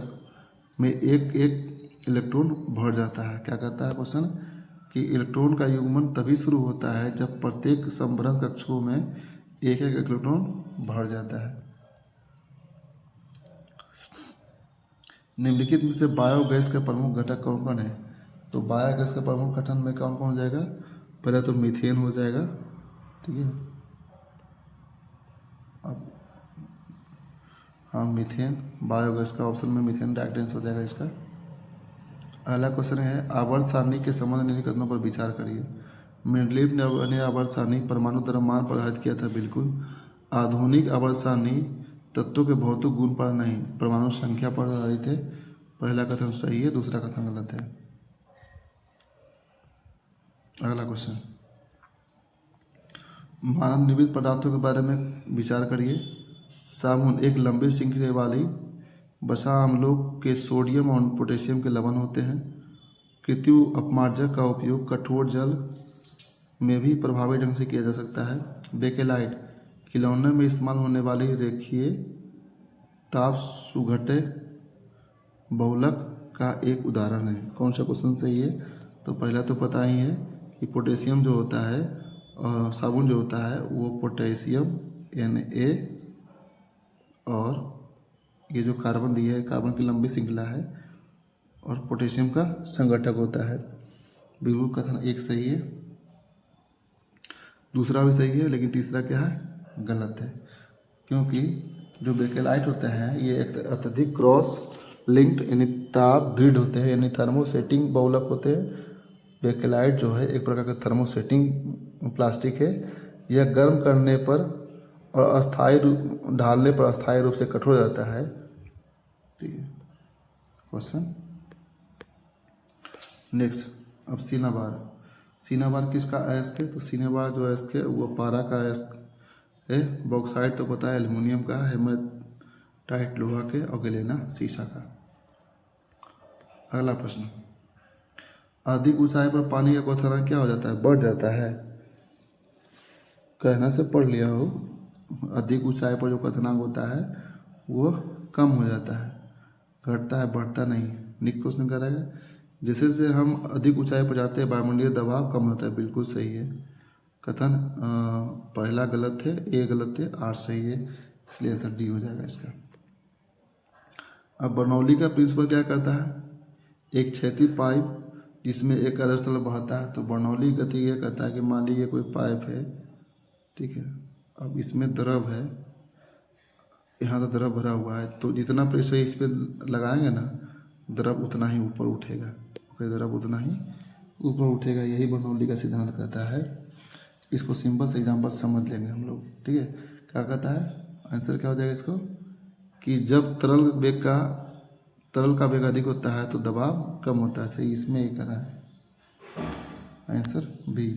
Speaker 1: में एक एक इलेक्ट्रॉन भर जाता है। क्या कहता है क्वेश्चन? कि इलेक्ट्रॉन का युग्मन तभी शुरू होता है जब प्रत्येक संवरण कक्षों में एक एक इलेक्ट्रॉन भर जाता है। निम्नलिखित में से बायोगैस के प्रमुख घटक कौन कौन है? तो बायोगैस के प्रमुख गठन में कौन कौन हो जाएगा? पहले तो मीथेन हो जाएगा, ठीक है। अब हाँ, मीथेन बायोगैस का ऑप्शन में मीथेन डायरेक्ट आंसर हो जाएगा इसका। अगला क्वेश्चन है आवर्त सारणी के संबंध निम्नलिखित कथनों पर विचार करिए। मेंडलीव ने आवर्त सारणी परमाणु द्रव्यमान पर आधारित किया था, बिल्कुल। आधुनिक आवर्त सारणी तत्वों के भौतिक गुण पर नहीं, परमाणु संख्या पर आधारित है। पहला कथन सही है, दूसरा कथन गलत है। अगला क्वेश्चन, मानव निर्मित पदार्थों के बारे में विचार करिए। साबुन एक लंबे श्रृंखले वाली वसा अम्लों के सोडियम और पोटेशियम के लवण होते हैं। कृत्रिम अपमार्जक का उपयोग कठोर जल में भी प्रभावी ढंग से किया जा सकता है। बेकेलाइट खिलौने में इस्तेमाल होने वाली रेखीय ताप सुघटे बहुलक का एक उदाहरण है। कौन सा क्वेश्चन सही है? तो पहला तो पता ही है कि पोटेशियम जो होता है, साबुन जो होता है वो पोटेशियम Na और ये जो कार्बन दिया है, कार्बन की लंबी श्रृंखला है और पोटेशियम का संघटक होता है। बिल्कुल कथन एक सही है, दूसरा भी सही है, लेकिन तीसरा क्या है? गलत है। क्योंकि जो बेकेलाइट होते हैं ये एक अत्यधिक क्रॉस लिंक्ड यानी ताप दृढ़ होते हैं, यानी थर्मोसेटिंग बहुलक होते हैं। बेकेलाइट जो है एक प्रकार का थर्मोसेटिंग प्लास्टिक है। यह गर्म करने पर और अस्थायी रूप ढालने पर अस्थायी रूप से कठोर हो जाता है। ठीक है क्वेश्चन नेक्स्ट। अब सीनाबार किसका अयस्क है? तो सीनाबार जो अयस्क है वो पारा का अयस्क है। बॉक्साइट तो पता है एल्युमिनियम का, हेमाटाइट लोहा के और गैलेना सीसा का। अगला प्रश्न, अधिक ऊंचाई पर पानी का क्वथनांक क्या हो जाता है? बढ़ जाता है। कहना से पढ़ लिया हो, अधिक ऊंचाई पर जो क्वथनांक होता है वो कम हो जाता है, घटता है, बढ़ता नहीं। नेक्स्ट क्वेश्चन करेगा, जैसे जैसे हम अधिक ऊंचाई पर जाते हैं वायुमंडलीय दबाव कम होता है। बिल्कुल सही है कथन। पहला गलत है, ए गलत है, आर सही है, इसलिए आंसर डी हो जाएगा इसका। अब बर्नौली का प्रिंसिपल क्या करता है? एक क्षैतिज पाइप जिसमें एक आदर्श तरल बहता है, तो बर्नौली गति ये कहता है कि मान लीजिए कोई पाइप है, ठीक है। अब इसमें द्रव है, यहाँ तो द्रव भरा हुआ है, तो जितना प्रेशर इस पर लगाएंगे ना, द्रव उतना ही ऊपर उठेगा। ओके, द्रव उतना ही ऊपर उठेगा, यही बर्नौली का सिद्धांत कहता है। इसको सिंपल से एग्जांपल समझ लेंगे हम लोग, ठीक है। क्या कहता है? आंसर क्या हो जाएगा इसको कि जब तरल का वेग अधिक होता है तो दबाव कम होता है। सही, इसमें ही करा है आंसर बी।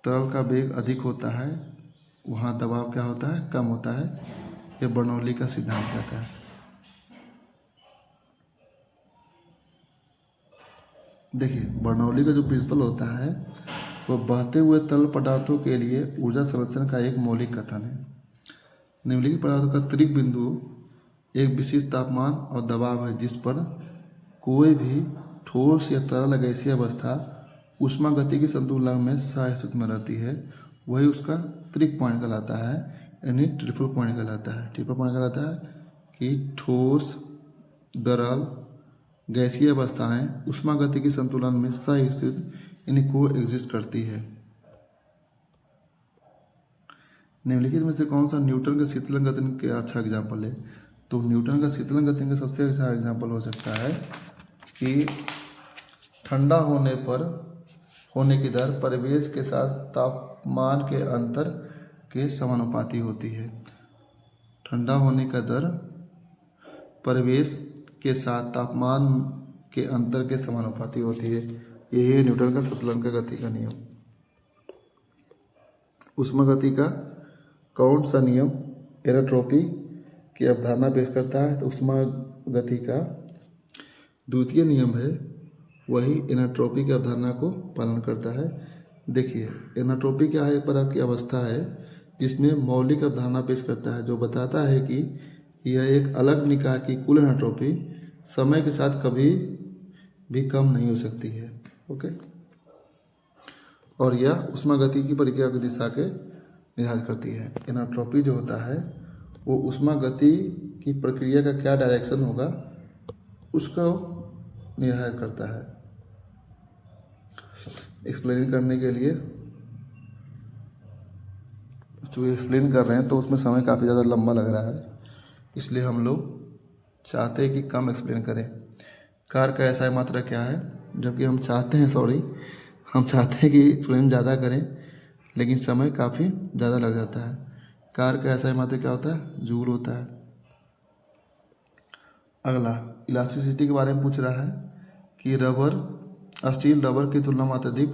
Speaker 1: तरल का वेग अधिक होता है, वहाँ दबाव क्या होता है? कम होता है। यह बर्नौली का सिद्धांत कहता है। देखिए, बर्नौली का जो प्रिंसिपल होता है वह बहते हुए तरल पदार्थों के लिए ऊर्जा संरक्षण का एक मौलिक कथन है। निम्नलिखित पदार्थों का त्वरित बिंदु एक विशिष्ट तापमान और दबाव है जिस पर कोई भी ठोस या तरल गैसीय अवस्था ऊष्मा गति के संतुलन में सह में रहती है, वही उसका त्रिक पॉइंट कहलाता है, यानी ट्रिपल पॉइंट कहलाता है। ट्रिपल पॉइंट कहलाता है कि ठोस, तरल, गैसीय अवस्थाएं ऊष्मा गति के संतुलन में सह यानी को एग्जिस्ट करती है। निम्नलिखित में से कौन सा न्यूटन के शीतलन गति के अच्छा एग्जाम्पल है? तो न्यूटन का शीतलन गति का सबसे अच्छा एग्जाम्पल हो सकता है कि ठंडा होने की दर परिवेश के साथ तापमान के अंतर के समानुपाती होती है। ठंडा होने का दर परिवेश के साथ तापमान के अंतर के समानुपाती होती है। यही है न्यूटन का शीतलन का गति का नियम। ऊष्मा गति का कौन सा नियम एनट्रोपी की अवधारणा पेश करता है? तो ऊष्मा गति का द्वितीय नियम है, वही एनट्रोपी की अवधारणा को पालन करता है। देखिए, एनट्रोपी क्या है? एक प्रकार की अवस्था है जिसमें मौलिक अवधारणा पेश करता है, जो बताता है कि यह एक अलग निकाय की कुल एनट्रोपी समय के साथ कभी भी कम नहीं हो सकती है। ओके, और यह ऊष्मागति की प्रक्रिया की दिशा के निर्धारित करती है। एनाट्रोपी जो होता है वो ऊष्मागति की प्रक्रिया का क्या डायरेक्शन होगा उसको निर्धारित करता है। एक्सप्लेन करने के लिए जो एक्सप्लेन कर रहे हैं तो उसमें समय काफ़ी ज़्यादा लंबा लग रहा है, इसलिए हम लोग चाहते हैं कि कम एक्सप्लेन करें। कार का एसआई मात्रा क्या है, जबकि हम चाहते हैं कि एक्सप्लेन ज़्यादा करें, लेकिन समय काफ़ी ज़्यादा लग जाता है। कार का एसआई मात्रा क्या होता है, जूल होता है। अगला इलास्टिसिटी के बारे में पूछ रहा है कि स्टील रबर की तुलना में अत्यधिक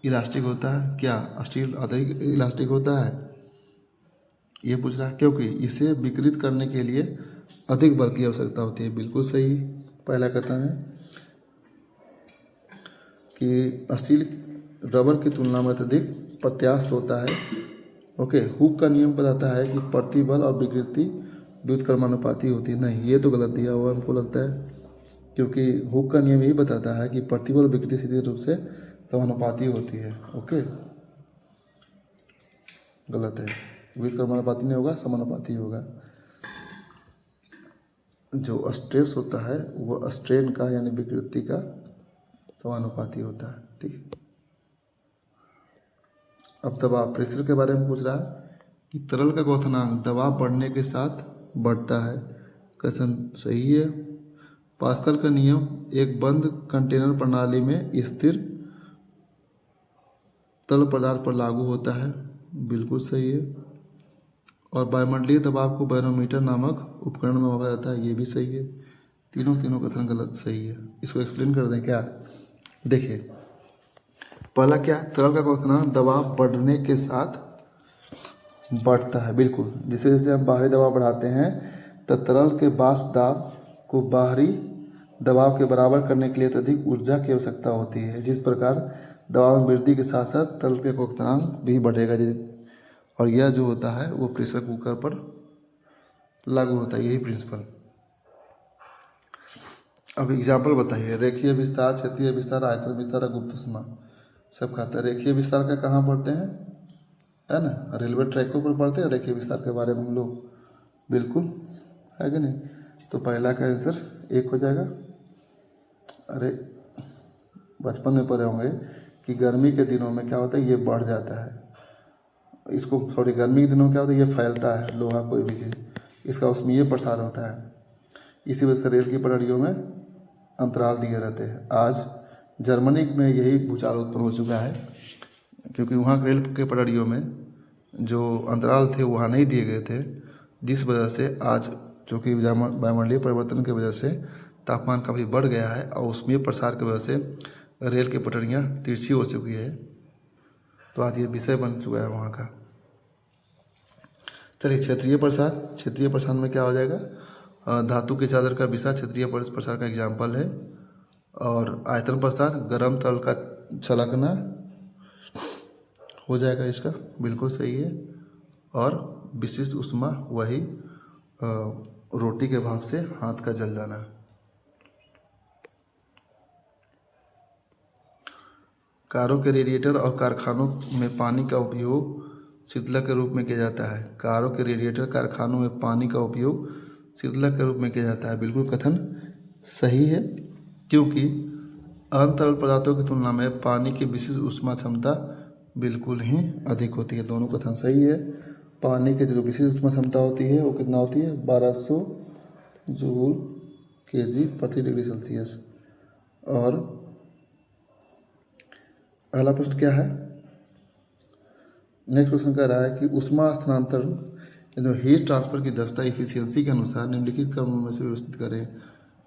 Speaker 1: इलास्टिक होता है। क्या स्टील अधिक इलास्टिक होता है, ये पूछ रहा है, क्योंकि इसे विकृत करने के लिए अधिक बल की आवश्यकता होती है। बिल्कुल सही पहला कथन है कि स्टील रबर की तुलना में अत्यधिक प्रत्यास्थ होता है। ओके, हुक का नियम बताता है कि प्रतिबल और विकृति व्युत्क्रमानुपाती होती है। नहीं, ये तो गलत दिया हुआ हमको लगता है, क्योंकि हुक का नियम यही बताता है कि प्रतिबल और विकृति सीधे रूप से समानुपाती होती है। ओके, गलत है, व्युत्क्रमानुपाती नहीं होगा, समानुपाती होगा। जो स्ट्रेस होता है वो स्ट्रेन का यानी विकृति का समानुपाती होता है। ठीक, अब दबाव प्रेशर के बारे में पूछ रहा है कि तरल का क्वथनांक दबाव बढ़ने के साथ बढ़ता है। कथन सही है। पास्कल का नियम एक बंद कंटेनर प्रणाली में स्थिर तरल पदार्थ पर लागू होता है। बिल्कुल सही है। और वायुमंडलीय दबाव को बैरोमीटर नामक उपकरण में मापा जाता है। ये भी सही है। तीनों कथन गलत सही है। इसको एक्सप्लेन कर दें क्या, देखिए पहला क्या, तरल का क्वथनांक दबाव बढ़ने के साथ बढ़ता है। बिल्कुल, जैसे जैसे हम बाहरी दबाव बढ़ाते हैं तो तरल के वाष्प दाब को बाहरी दबाव के बराबर करने के लिए अत्यधिक ऊर्जा की आवश्यकता होती है। जिस प्रकार दबाव में वृद्धि के साथ साथ तरल के क्वथनांक भी बढ़ेगा, और यह जो होता है वो प्रेशर कुकर पर लागू होता है। यही प्रिंसिपल। अब एग्जाम्पल बताइए। रेखीय विस्तार, क्षेत्रीय विस्तार, आयतन विस्तार और गुप्त सीमा सब खाता है। रेखीय विस्तार का कहाँ पढ़ते हैं, है ना, रेलवे ट्रैकों पर पढ़ते हैं रेखीय विस्तार के बारे में हम लोग। बिल्कुल, है कि नहीं। तो पहला का आंसर 1 हो जाएगा। अरे बचपन में पढ़े होंगे कि गर्मी के दिनों में क्या होता है, ये बढ़ जाता है। गर्मी के दिनों में क्या होता है, ये फैलता है लोहा कोई भी चीज़, इसका उसमें ये प्रसार होता है। इसी वजह से रेल की पटरियों में अंतराल दिए रहते हैं। आज जर्मनी में यही भूचाल उत्पन्न हो चुका है, क्योंकि वहाँ रेल के पटरियों में जो अंतराल थे वहाँ नहीं दिए गए थे, जिस वजह से आज जो कि वायुमंडलीय परिवर्तन की वजह से तापमान काफ़ी बढ़ गया है, और उसमें प्रसार की वजह से रेल की पटरियाँ तिरछी हो चुकी है। तो आज ये विषय बन चुका है वहाँ का। चलिए, क्षेत्रीय प्रसार में क्या हो जाएगा, धातु के चादर का विषय क्षेत्रीय प्रसार का एग्जाम्पल है। और आयतन प्रसार गर्म तरल का छलकना हो जाएगा इसका, बिल्कुल सही है। और विशिष्ट ऊष्मा वही रोटी के भाप से हाथ का जल जाना। कारों के रेडिएटर और कारखानों में पानी का उपयोग शीतलक के रूप में किया जाता है। कारों के रेडिएटर कारखानों में पानी का उपयोग शीतलक के रूप में किया जाता है। बिल्कुल कथन सही है, क्योंकि अन्य तरल पदार्थों की तुलना में पानी की विशिष्ट ऊष्मा क्षमता बिल्कुल ही अधिक होती है। दोनों कथन सही है। पानी की जो विशिष्ट ऊष्मा क्षमता होती है वो कितना होती है, 1200 जूल kg प्रति डिग्री सेल्सियस। और अगला प्रश्न क्या है, नेक्स्ट क्वेश्चन कह रहा है कि ऊष्मा स्थानांतरण जो हीट ट्रांसफर की दक्षता इफिशियंसी के अनुसार निम्नलिखित क्रमों में से व्यवस्थित करें।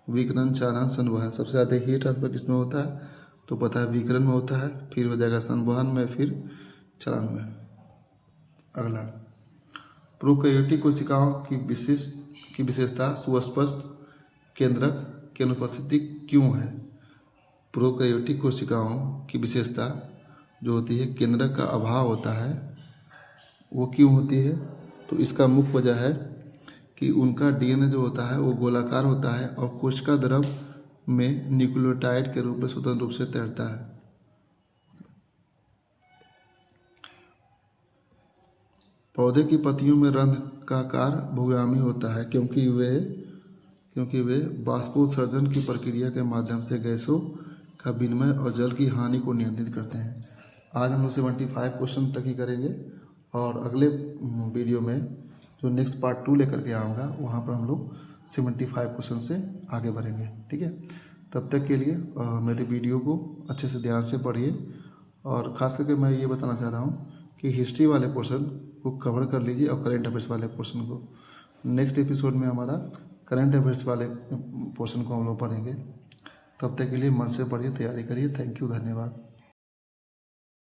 Speaker 1: विकिरण, चालन, संवहन। सबसे ज़्यादा हीट ट्रांसफर किसमें होता है, तो पता है विकिरण में होता है, फिर हो जाएगा संवहन में, फिर चालन में। अगला, प्रोकैरियोटिक कोशिकाओं की विशेषता सुस्पष्ट केंद्रक की अनुपस्थिति क्यों है। प्रोकैरियोटिक कोशिकाओं की विशेषता जो होती है केंद्रक का अभाव होता है, वो क्यों होती है, तो इसका मुख्य वजह है कि उनका डीएनए जो होता है वो गोलाकार होता है और कोशिका द्रव में न्यूक्लियोटाइड के रूप में स्वतंत्र रूप से तैरता है। पौधे की पत्तियों में रंध्र का आकार बहुआयामी होता है क्योंकि वे बाष्पोत्सर्जन की प्रक्रिया के माध्यम से गैसों का विनिमय और जल की हानि को नियंत्रित करते हैं। आज हम लोग 75 क्वेश्चन तक ही करेंगे और अगले वीडियो में जो नेक्स्ट पार्ट 2 लेकर के आऊँगा वहाँ पर हम लोग 75 क्वेश्चन से आगे बढ़ेंगे। ठीक है, तब तक के लिए मेरे वीडियो को अच्छे से ध्यान से पढ़िए और ख़ास करके मैं ये बताना चाह रहा हूँ कि हिस्ट्री वाले पोर्शन को कवर कर लीजिए और करंट अफेयर्स वाले पोर्शन को। नेक्स्ट एपिसोड में हमारा करंट अफेयर्स वाले पोर्शन को हम लोग पढ़ेंगे। तब तक के लिए मन से पढ़िए, तैयारी करिए। थैंक यू, धन्यवाद।